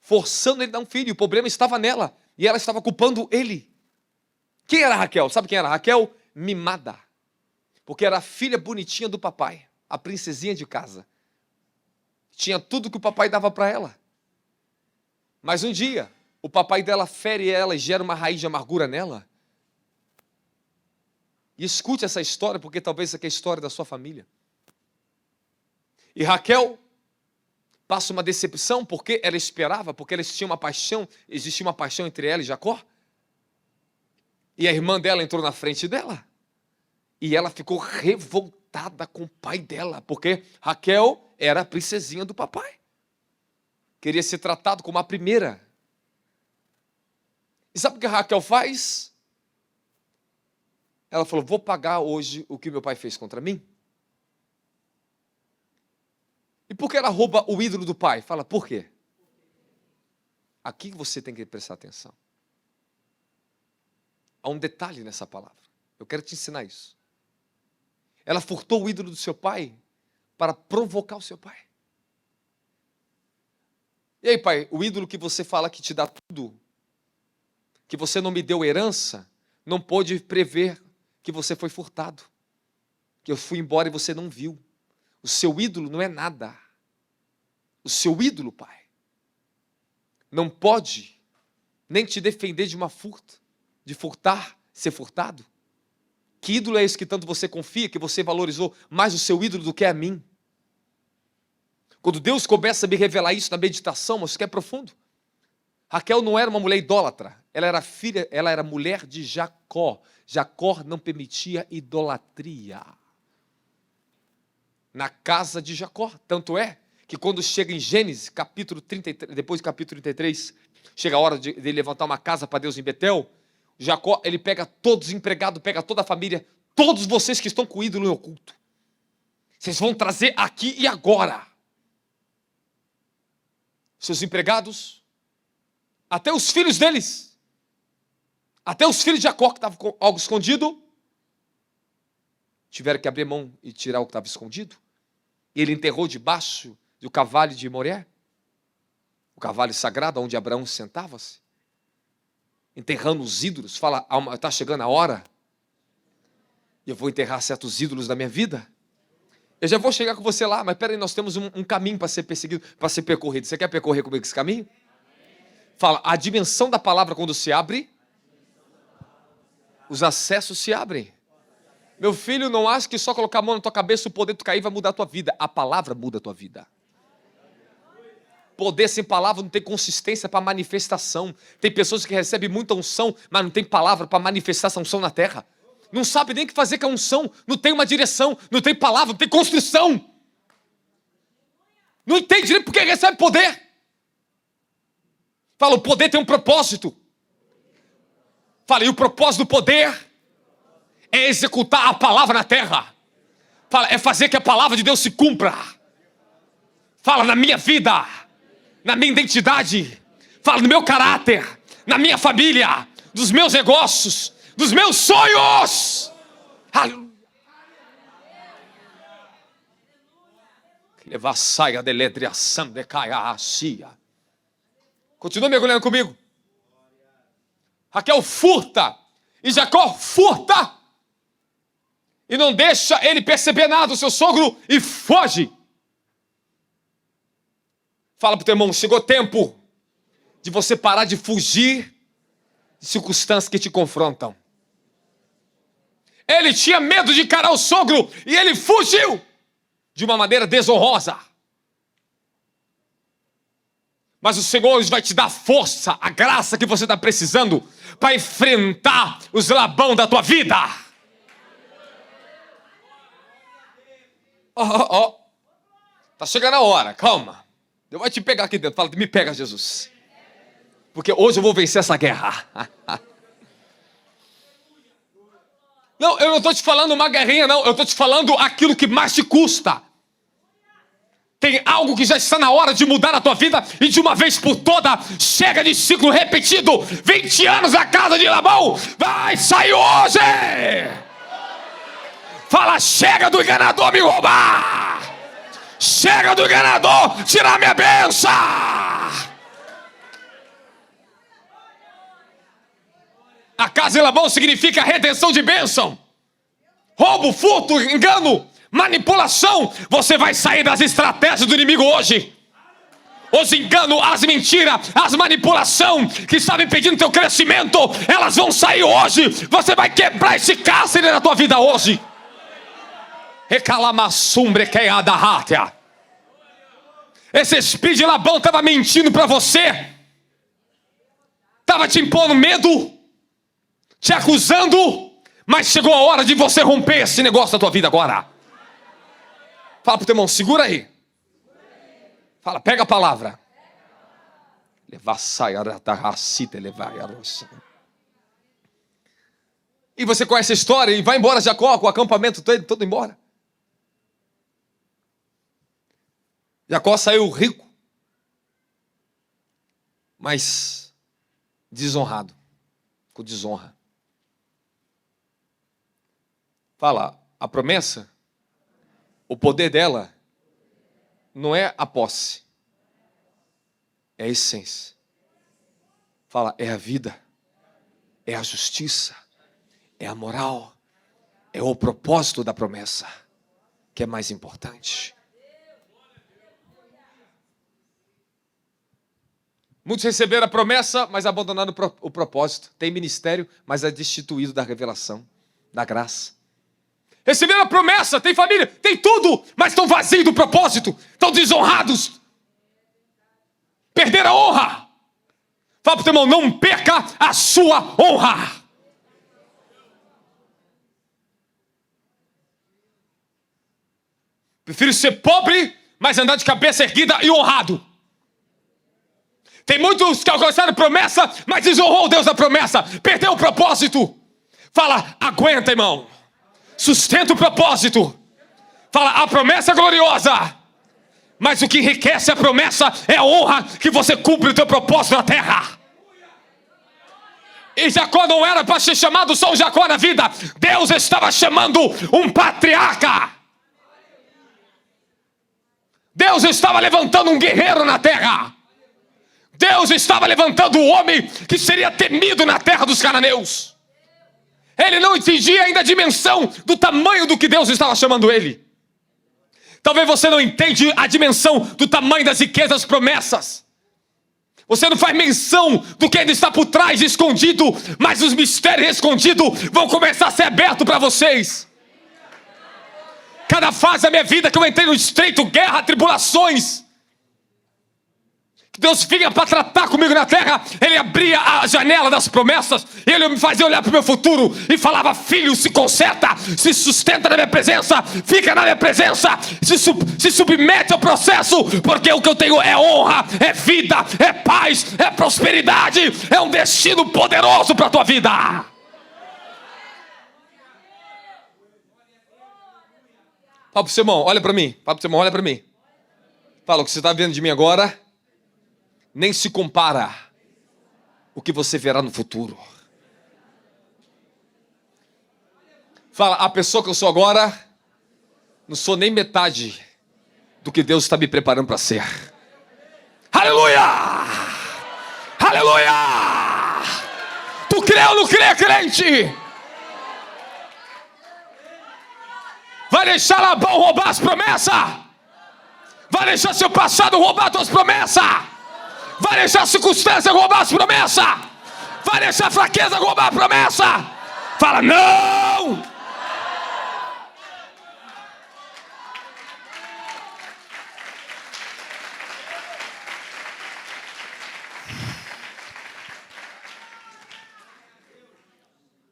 forçando ele a dar um filho. O problema estava nela, e ela estava culpando ele. Quem era Raquel? Sabe quem era Raquel? Mimada. Porque era a filha bonitinha do papai, a princesinha de casa. Tinha tudo que o papai dava para ela. Mas um dia, o papai dela fere ela e gera uma raiz de amargura nela. E escute essa história, porque talvez essa aqui é a história da sua família. E Raquel passa uma decepção, porque ela esperava, porque eles tinham uma paixão, existia uma paixão entre ela e Jacó. E a irmã dela entrou na frente dela. E ela ficou revoltada com o pai dela, porque Raquel era a princesinha do papai. Queria ser tratado como a primeira. E sabe o que Raquel faz? Ela falou, vou pagar hoje o que meu pai fez contra mim. E por que ela rouba o ídolo do pai? Fala, por quê? Aqui você tem que prestar atenção. Há um detalhe nessa palavra. Eu quero te ensinar isso. Ela furtou o ídolo do seu pai para provocar o seu pai. E aí, pai, o ídolo que você fala que te dá tudo, que você não me deu herança, não pôde prever que você foi furtado, que eu fui embora e você não viu. O seu ídolo não é nada. O seu ídolo, pai, não pode nem te defender de uma furta, de furtar, ser furtado. Que ídolo é esse que tanto você confia, que você valorizou mais o seu ídolo do que a mim? Quando Deus começa a me revelar isso na meditação, mas isso que é profundo. Raquel não era uma mulher idólatra, ela era filha, ela era mulher de Jacó. Jacó não permitia idolatria na casa de Jacó. Tanto é que quando chega em Gênesis, capítulo 33, depois do capítulo 33, chega a hora de levantar uma casa para Deus em Betel, Jacó, ele pega todos os empregados, pega toda a família, todos vocês que estão com o ídolo em oculto, vocês vão trazer aqui e agora. Seus empregados, até os filhos deles, até os filhos de Jacó que estavam com algo escondido, tiveram que abrir mão e tirar o que estava escondido. E ele enterrou debaixo do cavalo de Moré, o cavalo sagrado onde Abraão sentava-se, enterrando os ídolos. Fala, está chegando a hora, eu vou enterrar certos ídolos da minha vida. Eu já vou chegar com você lá, mas peraí, nós temos um caminho para ser perseguido, para ser percorrido. Você quer percorrer comigo esse caminho? Fala, a dimensão da palavra quando se abre, os acessos se abrem. Meu filho, não acha que só colocar a mão na tua cabeça, o poder de tu cair vai mudar a tua vida. A palavra muda a tua vida. Poder sem palavra não tem consistência para manifestação. Tem pessoas que recebem muita unção, mas não tem palavra para manifestar essa unção na terra. Não sabe nem o que fazer com a unção, não tem uma direção, não tem palavra, não tem construção. Não entende nem porque recebe poder. Fala, o poder tem um propósito. Fala, e o propósito do poder é executar a palavra na terra. Fala, é fazer que a palavra de Deus se cumpra. Fala, na minha vida, na minha identidade. Fala, no meu caráter, na minha família, dos meus negócios, dos meus sonhos. Aleluia. Levar saia de ledriação de caia acia. Continua mergulhando comigo. Raquel furta e Jacó furta e não deixa ele perceber nada, o seu sogro, e foge. Fala para o teu irmão, chegou o tempo de você parar de fugir de circunstâncias que te confrontam. Ele tinha medo de encarar o sogro e ele fugiu de uma maneira desonrosa. Mas o Senhor hoje vai te dar força, a graça que você está precisando para enfrentar os Labão da tua vida. Tá chegando a hora, calma. Eu vou te pegar aqui dentro. Fala, me pega, Jesus. Porque hoje eu vou vencer essa guerra. Não, eu não estou te falando uma guerrinha, não. Eu estou te falando aquilo que mais te custa. Tem algo que já está na hora de mudar a tua vida e de uma vez por toda, chega de ciclo repetido. 20 anos na casa de Labão, vai sair hoje. Fala, chega do enganador me roubar. Chega do enganador tirar minha bênção. A casa de Labão significa retenção de bênção. Roubo, furto, engano, manipulação. Você vai sair das estratégias do inimigo hoje. Os enganos, as mentiras, as manipulações que estavam impedindo teu crescimento, elas vão sair hoje. Você vai quebrar esse cárcere na tua vida hoje. Esse espírito de Labão estava mentindo para você. Estava te impondo medo, te acusando, mas chegou a hora de você romper esse negócio da tua vida agora. Fala pro teu irmão, segura aí. Fala, pega a palavra. E você conhece a história e vai embora Jacó com o acampamento todo embora. Jacó saiu rico, mas desonrado, com desonra. Fala, a promessa O poder dela não é a posse, é a essência. Fala, é a vida, é a justiça, é a moral, é o propósito da promessa, que é mais importante. Muitos receberam a promessa, mas abandonaram o propósito. Tem ministério, mas é destituído da revelação, da graça. Receberam a promessa, tem família, tem tudo, mas estão vazios do propósito, estão desonrados. Perderam a honra. Fala para o teu irmão, não perca a sua honra. Prefiro ser pobre, mas andar de cabeça erguida e honrado. Tem muitos que alcançaram promessa, mas desonrou o Deus da promessa. Perdeu o propósito. Fala, aguenta, irmão. Sustenta o propósito. Fala, a promessa é gloriosa. Mas o que enriquece a promessa é a honra que você cumpre o teu propósito na terra. E Jacó não era para ser chamado só um Jacó na vida. Deus estava chamando um patriarca. Deus estava levantando um guerreiro na terra. Deus estava levantando um homem que seria temido na terra dos cananeus. Ele não entendia ainda a dimensão do tamanho do que Deus estava chamando ele. Talvez você não entenda a dimensão do tamanho das riquezas, das promessas. Você não faz menção do que ainda está por trás, escondido, mas os mistérios escondidos vão começar a ser abertos para vocês. Cada fase da minha vida que eu entrei no estreito, guerra, tribulações, que Deus vinha para tratar comigo na terra, Ele abria a janela das promessas, e Ele me fazia olhar para o meu futuro, e falava, filho, se conserta, se sustenta na minha presença, fica na minha presença, se submete ao processo, porque o que eu tenho é honra, é vida, é paz, é prosperidade, é um destino poderoso para a tua vida. Fala para o seu irmão, olha para mim, fala para o seu irmão, olha para mim. Fala, o que você está vendo de mim agora nem se compara o que você verá no futuro. Fala, a pessoa que eu sou agora, não sou nem metade do que Deus está me preparando para ser. Aleluia! Aleluia! Tu crê ou não crê, crente? Vai deixar Labão roubar as promessas? Vai deixar seu passado roubar as tuas promessas? Vai deixar a circunstância roubar as promessas? Vai deixar a fraqueza roubar a promessa? Fala, não!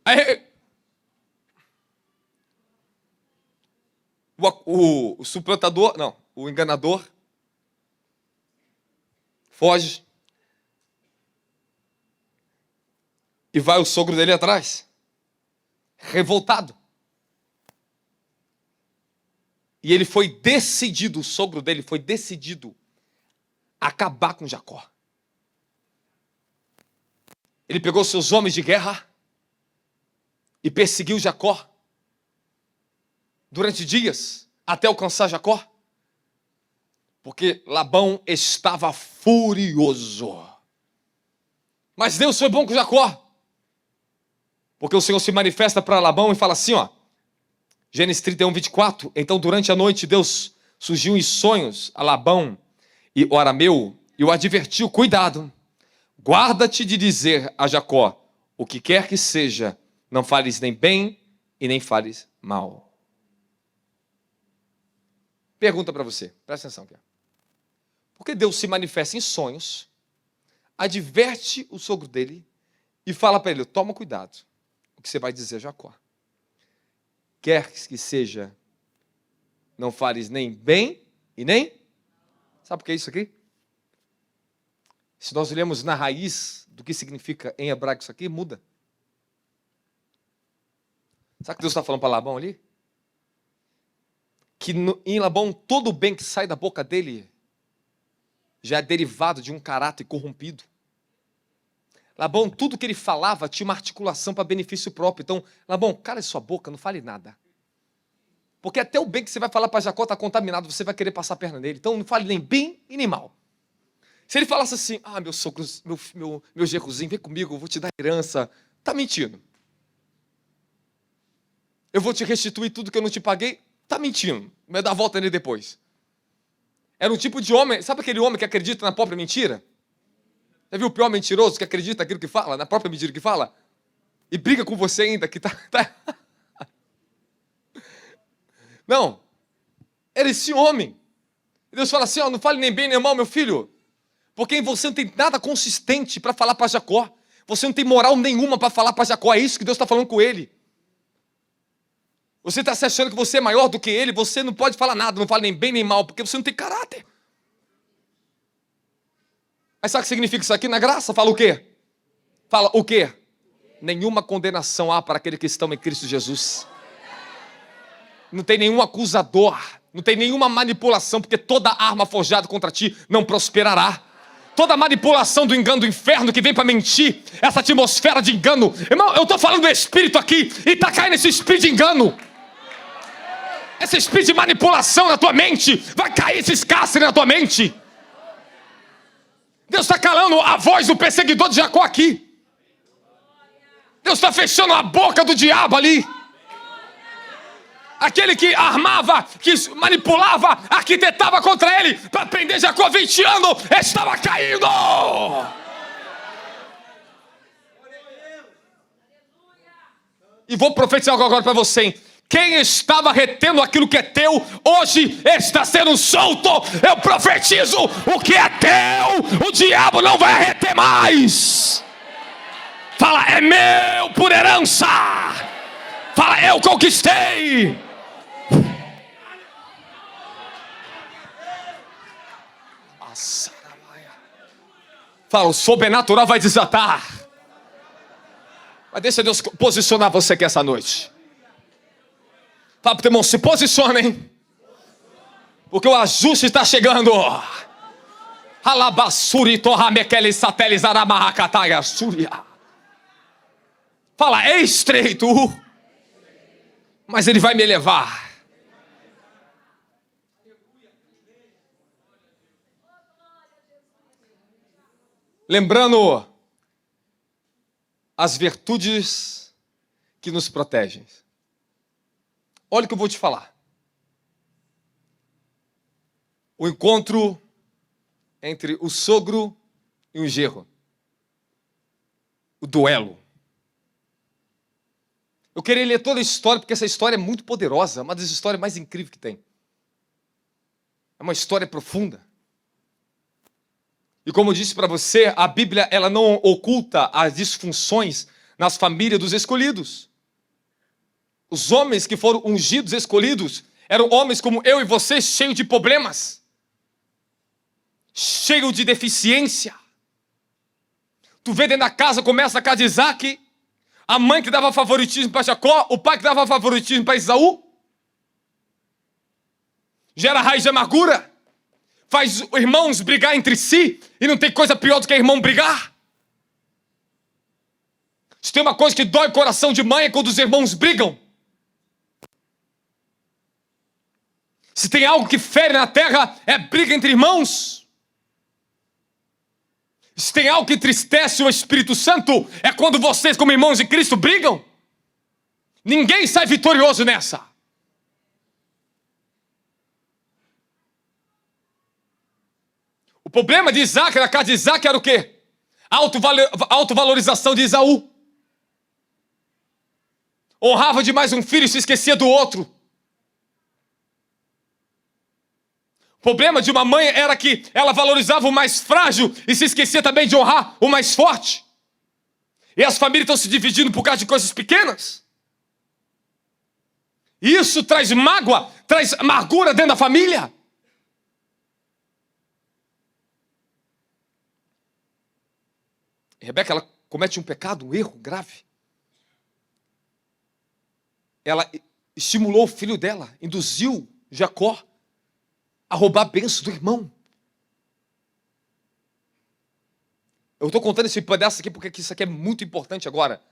Aí, o suplantador, não, o enganador foge. E vai o sogro dele atrás, revoltado. E ele foi decidido, o sogro dele foi decidido a acabar com Jacó. Ele pegou seus homens de guerra e perseguiu Jacó durante dias até alcançar Jacó. Porque Labão estava furioso. Mas Deus foi bom com Jacó. Porque o Senhor se manifesta para Labão e fala assim, ó. Gênesis 31, 24. Então durante a noite Deus surgiu em sonhos a Labão e o arameu e o advertiu, cuidado. Guarda-te de dizer a Jacó, o que quer que seja, não fales nem bem e nem fales mal. Pergunta para você, presta atenção aqui. Porque Deus se manifesta em sonhos, adverte o sogro dele e fala para ele, toma cuidado, o que você vai dizer a Jacó. Quer que seja, não fales nem bem e nem... Sabe o que é isso aqui? Se nós olhamos na raiz do que significa em hebraico isso aqui, muda. Sabe o que Deus está falando para Labão ali? Que em Labão todo o bem que sai da boca dele já é derivado de um caráter corrompido. Labão, tudo que ele falava tinha uma articulação para benefício próprio. Então, Labão, cala sua boca, não fale nada. Porque até o bem que você vai falar para Jacó está contaminado, você vai querer passar a perna nele. Então não fale nem bem e nem mal. Se ele falasse assim, meu sogro, meu genrozinho, vem comigo, eu vou te dar herança. Tá mentindo. Eu vou te restituir tudo que eu não te paguei. Tá mentindo. Vai dar a volta nele depois. Era um tipo de homem, sabe aquele homem que acredita na própria mentira? Já viu o pior mentiroso que acredita naquilo que fala, na própria mentira que fala? E briga com você ainda, que tá... Não. Era esse homem. E Deus fala assim, não fale nem bem nem mal, meu filho. Porque você não tem nada consistente para falar para Jacó. Você não tem moral nenhuma para falar para Jacó. É isso que Deus está falando com ele. Você está se achando que você é maior do que ele, você não pode falar nada, não fala nem bem nem mal, porque você não tem caráter. Mas sabe o que significa isso aqui na graça? Fala o quê? Fala o quê? Nenhuma condenação há para aqueles que estão em Cristo Jesus. Não tem nenhum acusador, não tem nenhuma manipulação, porque toda arma forjada contra ti não prosperará. Toda manipulação do engano do inferno que vem para mentir, essa atmosfera de engano. Irmão, eu estou falando do espírito aqui, e está caindo esse espírito de engano. Esse espírito de manipulação na tua mente, vai cair esses cárceres na tua mente. Deus está calando a voz do perseguidor de Jacó aqui. Deus está fechando a boca do diabo ali. Aquele que armava, que manipulava, arquitetava contra ele para prender Jacó 20 anos, estava caindo. E vou profetizar algo agora para você, hein? Quem estava retendo aquilo que é teu, hoje está sendo solto. Eu profetizo, o que é teu, o diabo não vai reter mais. Fala, é meu por herança. Fala, eu conquistei. Fala, o sobrenatural vai desatar. Mas deixa Deus posicionar você aqui essa noite. Fala pro teu irmão, se posiciona, hein? Porque o ajuste está chegando. Fala, é estreito, mas ele vai me elevar. Lembrando as virtudes que nos protegem. Olha o que eu vou te falar. O encontro entre o sogro e o genro. O duelo. Eu queria ler toda a história, porque essa história é muito poderosa. É uma das histórias mais incríveis que tem. É uma história profunda. E como eu disse para você, a Bíblia ela não oculta as disfunções nas famílias dos escolhidos. Os homens que foram ungidos, escolhidos, eram homens como eu e você, cheios de problemas, cheios de deficiência. Tu vê dentro da casa, começa a casa de Isaac, a mãe que dava favoritismo para Jacó, o pai que dava favoritismo para Esaú, gera raiz de amargura, faz irmãos brigar entre si, e não tem coisa pior do que irmão brigar. Se tem uma coisa que dói o coração de mãe é quando os irmãos brigam. Se tem algo que fere na terra, é briga entre irmãos. Se tem algo que entristece o Espírito Santo, é quando vocês, como irmãos de Cristo, brigam. Ninguém sai vitorioso nessa. O problema de Isaac, na casa de Isaac, era o quê? Autovalorização de Esaú. Honrava demais um filho e se esquecia do outro. O problema de uma mãe era que ela valorizava o mais frágil e se esquecia também de honrar o mais forte. E as famílias estão se dividindo por causa de coisas pequenas. E isso traz mágoa, traz amargura dentro da família. Rebeca, ela comete um pecado, um erro grave. Ela estimulou o filho dela, induziu Jacó a roubar a bênção do irmão. Eu estou contando esse pedaço aqui porque isso aqui é muito importante agora,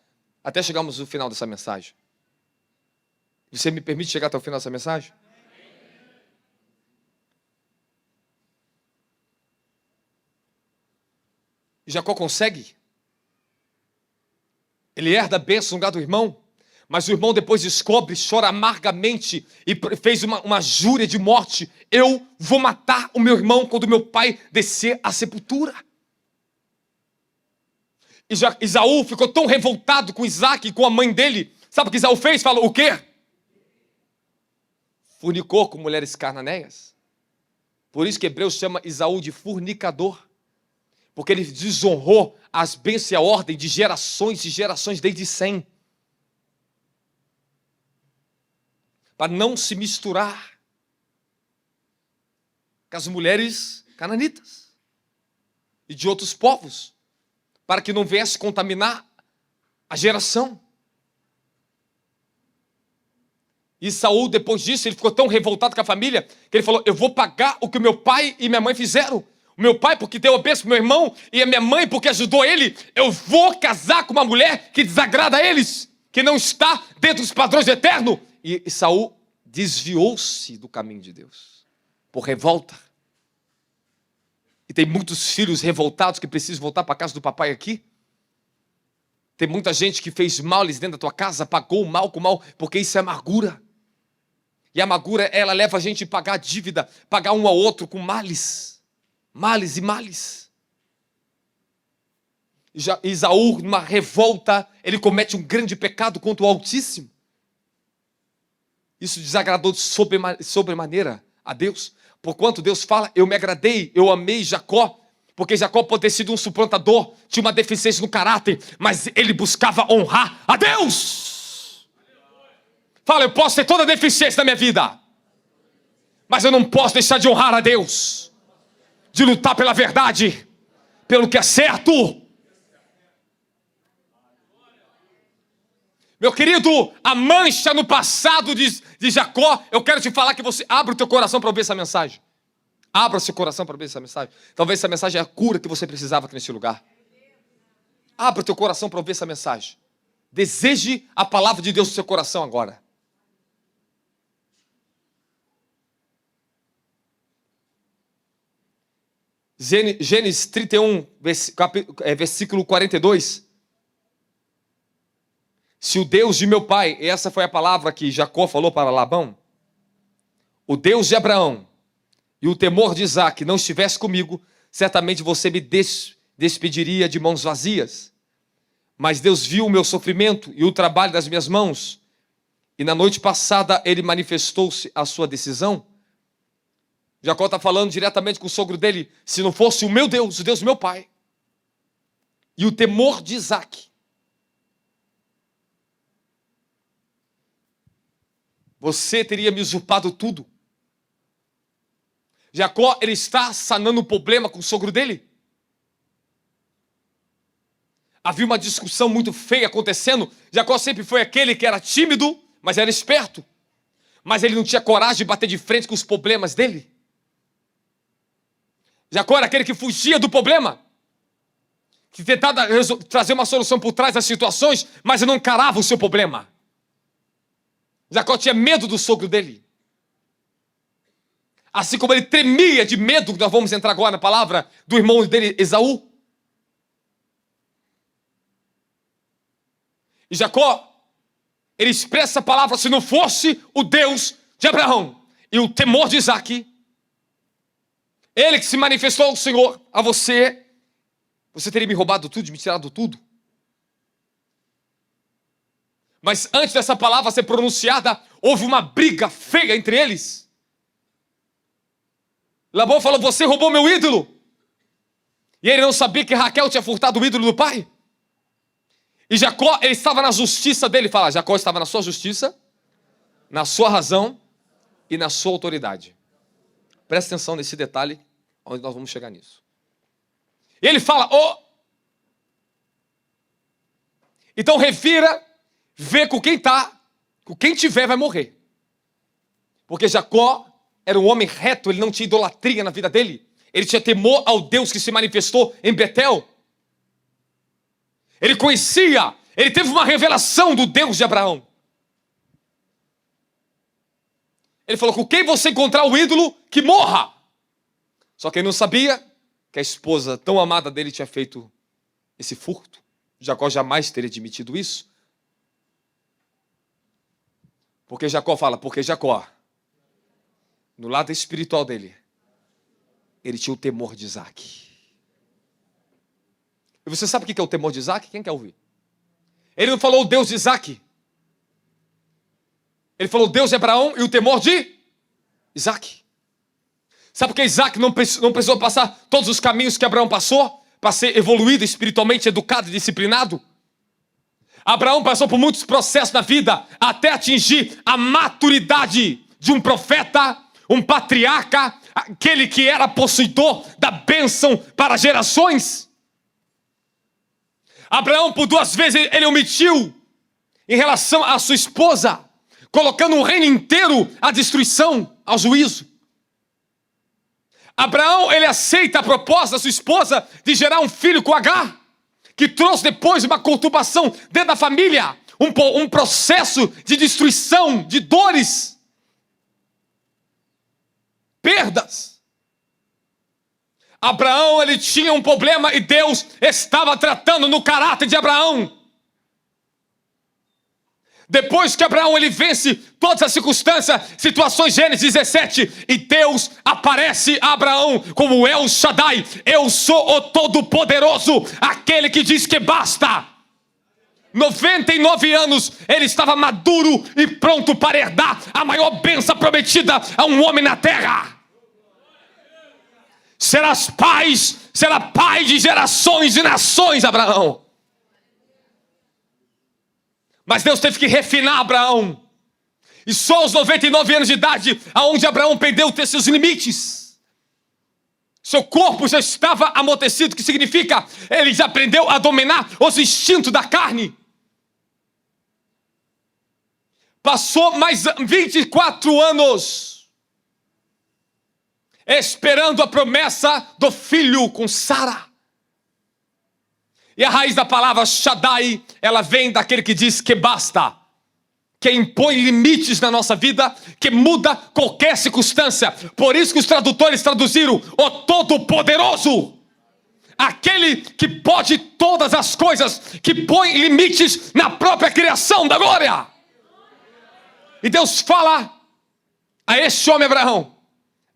até chegarmos no final dessa mensagem. Você me permite chegar até o final dessa mensagem? Jacó consegue. Ele herda a bênção no lugar do irmão. Mas o irmão depois descobre, chora amargamente e fez uma júria de morte. Eu vou matar o meu irmão quando meu pai descer à sepultura. E Esaú ficou tão revoltado com Isaac e com a mãe dele. Sabe o que Esaú fez? Falou, o quê? Fornicou com mulheres cananeias. Por isso que Hebreus chama Esaú de fornicador. Porque ele desonrou as bênçãos e a ordem de gerações e gerações desde Sem. Para não se misturar com as mulheres cananitas e de outros povos, para que não viesse contaminar a geração. E Saul, depois disso, ele ficou tão revoltado com a família, que ele falou, eu vou pagar o que o meu pai e minha mãe fizeram. O meu pai porque deu a bênção para meu irmão, e a minha mãe porque ajudou ele. Eu vou casar com uma mulher que desagrada a eles, que não está dentro dos padrões do eterno. E Saul desviou-se do caminho de Deus, por revolta. E tem muitos filhos revoltados que precisam voltar para a casa do papai aqui. Tem muita gente que fez mal dentro da tua casa, pagou o mal com o mal, porque isso é amargura. E a amargura, ela leva a gente a pagar a dívida, pagar um ao outro com males. Males e males. Esaú, numa revolta, ele comete um grande pecado contra o Altíssimo. Isso desagradou sobremaneira a Deus. Porquanto Deus fala, eu me agradei, eu amei Jacó, porque Jacó pode ter sido um suplantador, tinha uma deficiência no caráter, mas ele buscava honrar a Deus. Fala, eu posso ter toda a deficiência na minha vida, mas eu não posso deixar de honrar a Deus, de lutar pela verdade, pelo que é certo. Meu querido, a mancha no passado de Jacó, eu quero te falar que você abra o teu coração para ouvir essa mensagem. Abra o seu coração para ouvir essa mensagem. Talvez essa mensagem é a cura que você precisava aqui nesse lugar. Abra o teu coração para ouvir essa mensagem. Deseje a palavra de Deus no seu coração agora. Gênesis 31, versículo 42. Se o Deus de meu pai, e essa foi a palavra que Jacó falou para Labão, o Deus de Abraão e o temor de Isaac não estivesse comigo, certamente você me despediria de mãos vazias. Mas Deus viu o meu sofrimento e o trabalho das minhas mãos, e na noite passada ele manifestou-se a sua decisão. Jacó está falando diretamente com o sogro dele, se não fosse o meu Deus, o Deus do meu pai, e o temor de Isaac, você teria me usurpado tudo. Jacó, ele está sanando um problema com o sogro dele. Havia uma discussão muito feia acontecendo. Jacó sempre foi aquele que era tímido, mas era esperto. Mas ele não tinha coragem de bater de frente com os problemas dele. Jacó era aquele que fugia do problema, que tentava trazer uma solução por trás das situações, mas não encarava o seu problema. Jacó tinha medo do sogro dele. Assim como ele tremia de medo, nós vamos entrar agora na palavra do irmão dele, Esaú. E Jacó, ele expressa a palavra, se não fosse o Deus de Abraão e o temor de Isaac, ele que se manifestou ao Senhor, a você, você teria me roubado tudo, me tirado tudo. Mas antes dessa palavra ser pronunciada, houve uma briga feia entre eles. Labão falou, você roubou meu ídolo. E ele não sabia que Raquel tinha furtado o ídolo do pai. E Jacó, ele estava na justiça dele. Fala, Jacó estava na sua justiça, na sua razão e na sua autoridade. Presta atenção nesse detalhe, onde nós vamos chegar nisso. E ele fala, então revira, vê com quem está, com quem tiver vai morrer. Porque Jacó era um homem reto, ele não tinha idolatria na vida dele. Ele tinha temor ao Deus que se manifestou em Betel. Ele conhecia, ele teve uma revelação do Deus de Abraão. Ele falou, com quem você encontrar o ídolo, que morra. Só que ele não sabia que a esposa tão amada dele tinha feito esse furto. Jacó jamais teria admitido isso. Porque Jacó, no lado espiritual dele, ele tinha o temor de Isaac. E você sabe o que é o temor de Isaac? Quem quer ouvir? Ele não falou o Deus de Isaac. Ele falou o Deus de Abraão e o temor de Isaac. Sabe por que Isaac não precisou passar todos os caminhos que Abraão passou para ser evoluído espiritualmente, educado e disciplinado? Abraão passou por muitos processos na vida até atingir a maturidade de um profeta, um patriarca, aquele que era possuidor da bênção para gerações. Abraão, por 2 vezes, ele omitiu em relação à sua esposa, colocando o reino inteiro à destruição, ao juízo. Abraão, ele aceita a proposta da sua esposa de gerar um filho com Agar, que trouxe depois uma conturbação dentro da família, um processo de destruição, de dores, perdas. Abraão, ele tinha um problema e Deus estava tratando no caráter de Abraão. Depois que Abraão ele vence todas as circunstâncias, situações, Gênesis 17, e Deus aparece a Abraão como El Shaddai, eu sou o Todo-Poderoso, aquele que diz que basta. 99 anos, ele estava maduro e pronto para herdar a maior bênção prometida a um homem na terra. Será pai de gerações e nações, Abraão. Mas Deus teve que refinar Abraão. E só aos 99 anos de idade, aonde Abraão perdeu seus limites. Seu corpo já estava amortecido, que significa, ele já aprendeu a dominar os instintos da carne. Passou mais 24 anos esperando a promessa do filho com Sara. E a raiz da palavra Shaddai, ela vem daquele que diz que basta, que impõe limites na nossa vida, que muda qualquer circunstância. Por isso que os tradutores traduziram o Todo-Poderoso, aquele que pode todas as coisas, que põe limites na própria criação da glória. E Deus fala a este homem Abraão,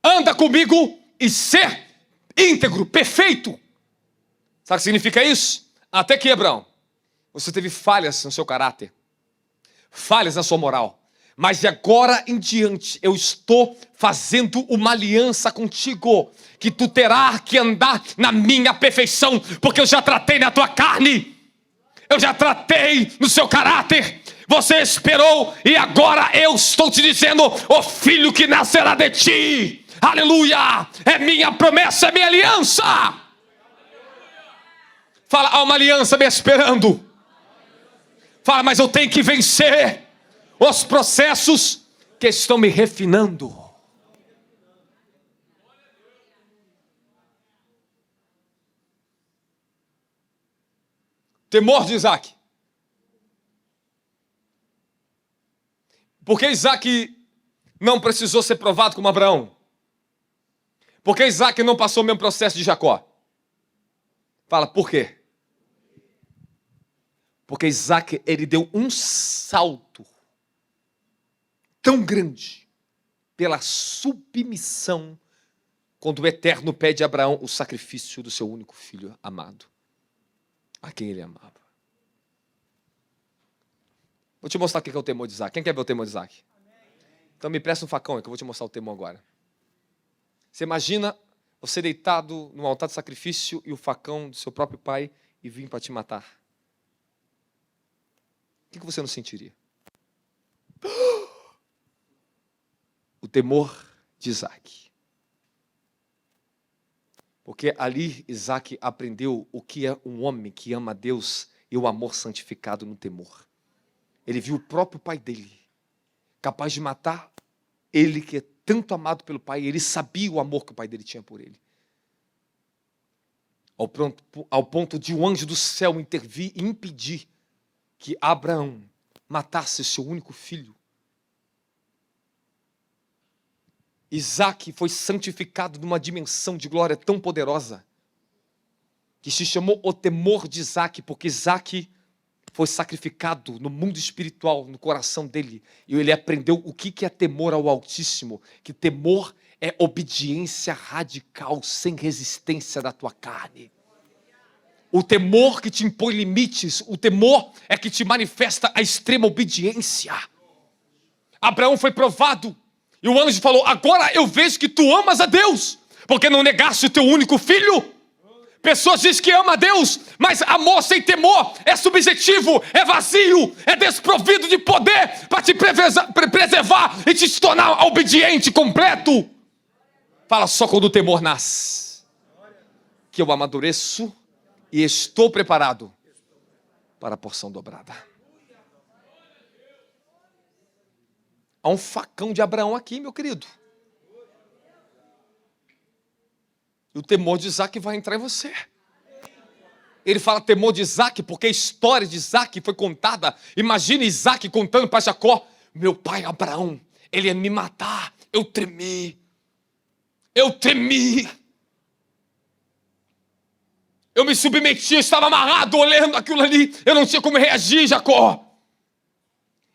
anda comigo e ser íntegro, perfeito. Sabe o que significa isso? Até que, Abraão, você teve falhas no seu caráter, falhas na sua moral, mas de agora em diante eu estou fazendo uma aliança contigo, que tu terás que andar na minha perfeição, porque eu já tratei na tua carne, eu já tratei no seu caráter. Você esperou e agora eu estou te dizendo, o filho que nascerá de ti, aleluia, é minha promessa, é minha aliança. Fala, há uma aliança me esperando. Fala, mas eu tenho que vencer os processos que estão me refinando. Temor de Isaac. Por que Isaac não precisou ser provado como Abraão? Por que Isaac não passou o mesmo processo de Jacó? Fala, por quê? Porque Isaac, ele deu um salto tão grande pela submissão, quando o Eterno pede a Abraão o sacrifício do seu único filho amado, a quem ele amava. Vou te mostrar o que é o temor de Isaac. Quem quer ver o temor de Isaac? Então me presta um facão aí que eu vou te mostrar o temor agora. Você imagina você deitado no altar de sacrifício e o facão do seu próprio pai e vir para te matar. O que você não sentiria? O temor de Isaac. Porque ali Isaac aprendeu o que é um homem que ama a Deus e o amor santificado no temor. Ele viu o próprio pai dele, capaz de matar ele que é tanto amado pelo pai, e ele sabia o amor que o pai dele tinha por ele. Ao ponto de um anjo do céu intervir e impedir que Abraão matasse seu único filho. Isaac foi santificado numa dimensão de glória tão poderosa que se chamou o temor de Isaac, porque Isaac foi sacrificado no mundo espiritual, no coração dele, e ele aprendeu o que é temor ao Altíssimo, que temor é obediência radical, sem resistência da tua carne. O temor que te impõe limites, o temor é que te manifesta a extrema obediência. Abraão foi provado, e o anjo falou: agora eu vejo que tu amas a Deus, porque não negaste o teu único filho. Pessoas dizem que ama a Deus, mas amor sem temor é subjetivo, é vazio, é desprovido de poder para te preservar e te tornar obediente, completo. Fala: só quando o temor nasce, que eu amadureço e estou preparado para a porção dobrada. Há um facão de Abraão aqui, meu querido. E o temor de Isaac vai entrar em você. Ele fala temor de Isaac porque a história de Isaac foi contada. Imagine Isaac contando para Jacó: meu pai Abraão, ele ia me matar. Eu tremi. Eu me submeti, eu estava amarrado olhando aquilo ali. Eu não tinha como reagir, Jacó.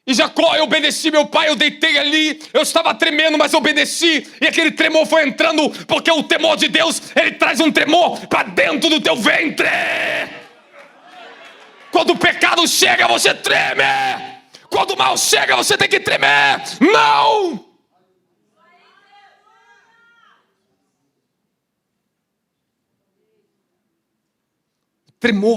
E Jacó, eu obedeci meu pai, eu deitei ali, eu estava tremendo, mas eu obedeci, e aquele tremor foi entrando, porque o temor de Deus, ele traz um tremor para dentro do teu ventre. Quando o pecado chega, você treme. Quando o mal chega, você tem que tremer. Não!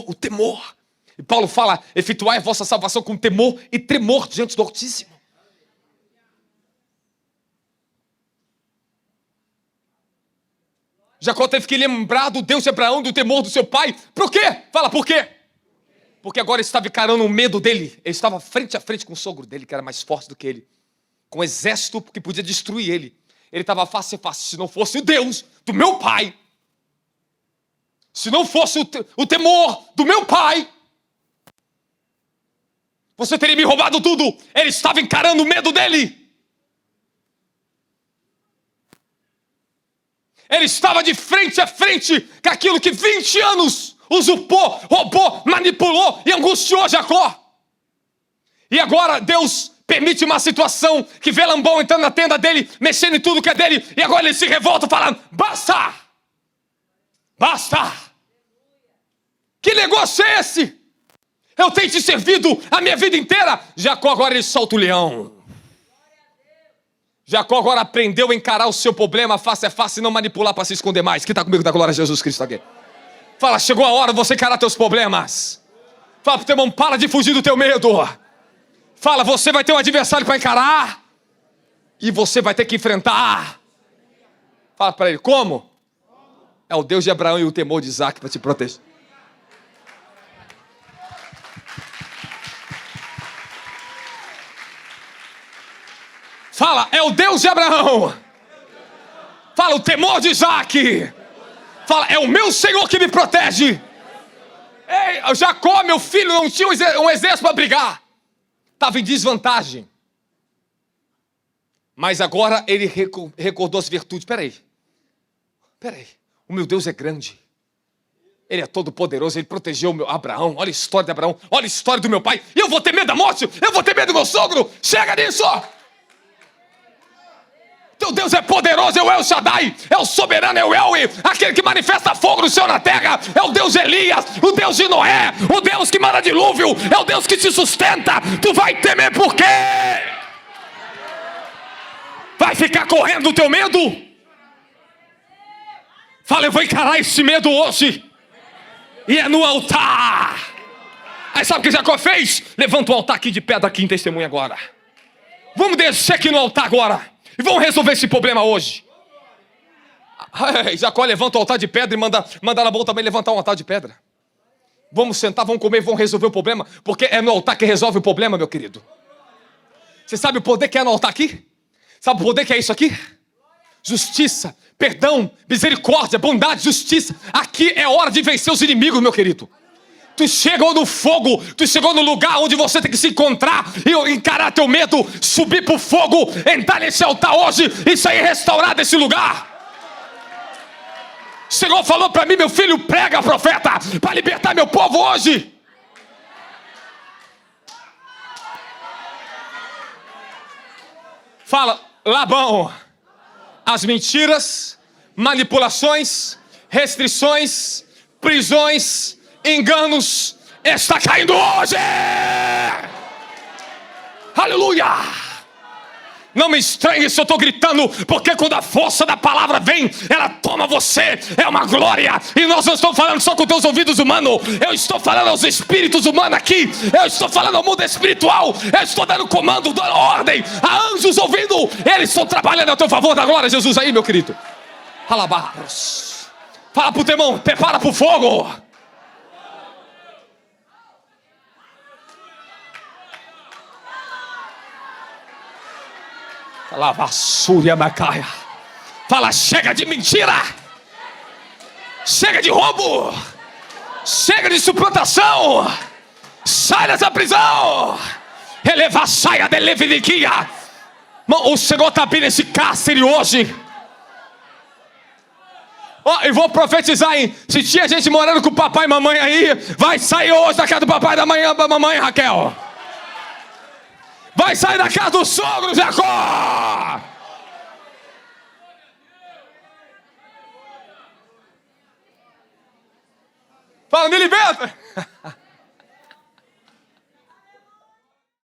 O temor. E Paulo fala: efetuai a vossa salvação com temor e tremor diante do Altíssimo. Jacó teve que lembrar do Deus de Abraão, do temor do seu pai. Por quê? Fala, por quê? Porque agora ele estava encarando o medo dele. Ele estava frente a frente com o sogro dele, que era mais forte do que ele, com um exército que podia destruir ele. Ele estava face a face. Se não fosse o Deus do meu pai, se não fosse o temor do meu pai, você teria me roubado tudo. Ele estava encarando o medo dele. Ele estava de frente a frente com aquilo que 20 anos usurpou, roubou, manipulou e angustiou Jacó. E agora Deus permite uma situação que vê Labão entrando na tenda dele, mexendo em tudo que é dele, e agora ele se revolta falando: basta! Basta! Que negócio é esse? Eu tenho te servido a minha vida inteira. Jacó agora ele solta o leão. Jacó agora aprendeu a encarar o seu problema face a face e não manipular para se esconder mais. Quem está comigo da glória a Jesus Cristo aqui? Fala: chegou a hora de você encarar teus problemas. Fala pro teu irmão: para de fugir do teu medo. Fala: você vai ter um adversário para encarar e você vai ter que enfrentar. Fala para ele: como? É o Deus de Abraão e o temor de Isaac para te proteger. Fala: é o Deus de Abraão. Fala: o temor de Isaac. Fala: é o meu Senhor que me protege. Ei, Jacó, meu filho, não tinha um exército para brigar. Estava em desvantagem. Mas agora ele recordou as virtudes. Peraí. O meu Deus é grande. Ele é todo poderoso, ele protegeu o meu Abraão. Olha a história de Abraão, olha a história do meu pai. E eu vou ter medo da morte? Eu vou ter medo do meu sogro? Chega disso! Teu Deus é poderoso, é o El Shaddai, é o soberano, é o Eloi, aquele que manifesta fogo no céu e na terra, é o Deus de Elias, o Deus de Noé, o Deus que manda dilúvio, é o Deus que te sustenta. Tu vai temer por quê? Vai ficar correndo do teu medo? Fala: eu vou encarar esse medo hoje, e é no altar. Aí sabe o que Jacó fez? Levanta o altar aqui de pedra aqui em testemunho agora. Vamos descer aqui no altar agora e vamos resolver esse problema hoje. Jacó levanta o altar de pedra e manda Labão também levantar um altar de pedra. Vamos sentar, vamos comer, vamos resolver o problema, porque é no altar que resolve o problema, meu querido. Você sabe o poder que é no altar aqui? Sabe o poder que é isso aqui? Justiça, perdão, misericórdia, bondade, justiça. Aqui é hora de vencer os inimigos, meu querido. Tu chegou no fogo, tu chegou no lugar onde você tem que se encontrar e encarar teu medo, subir pro fogo, entrar nesse altar hoje e sair restaurado desse lugar. O Senhor falou para mim, meu filho, prega, profeta, para libertar meu povo hoje. Fala, Labão, as mentiras, manipulações, restrições, prisões, enganos, está caindo hoje. Aleluia. Não me estranhe se eu estou gritando, porque quando a força da palavra vem, ela toma você, é uma glória. E nós não estamos falando só com teus ouvidos humanos, eu estou falando aos espíritos humanos aqui, eu estou falando ao mundo espiritual, eu estou dando comando, dando ordem a anjos ouvindo, eles estão trabalhando a teu favor. Da glória a Jesus aí, meu querido. Alabás. Fala pro teu irmão, prepara pro fogo. Lavassúria Macaia. Fala, chega de mentira, chega de roubo, chega de suplantação, sai dessa prisão. Eleva, saia de levidiquia. O Senhor está abrindo esse cárcere hoje. Eu vou profetizar, hein? Se tinha gente morando com o papai e mamãe aí, vai sair hoje da casa do papai e da mamãe, Raquel. Vai sair da casa do sogro, Jacó. Fala, me liberta.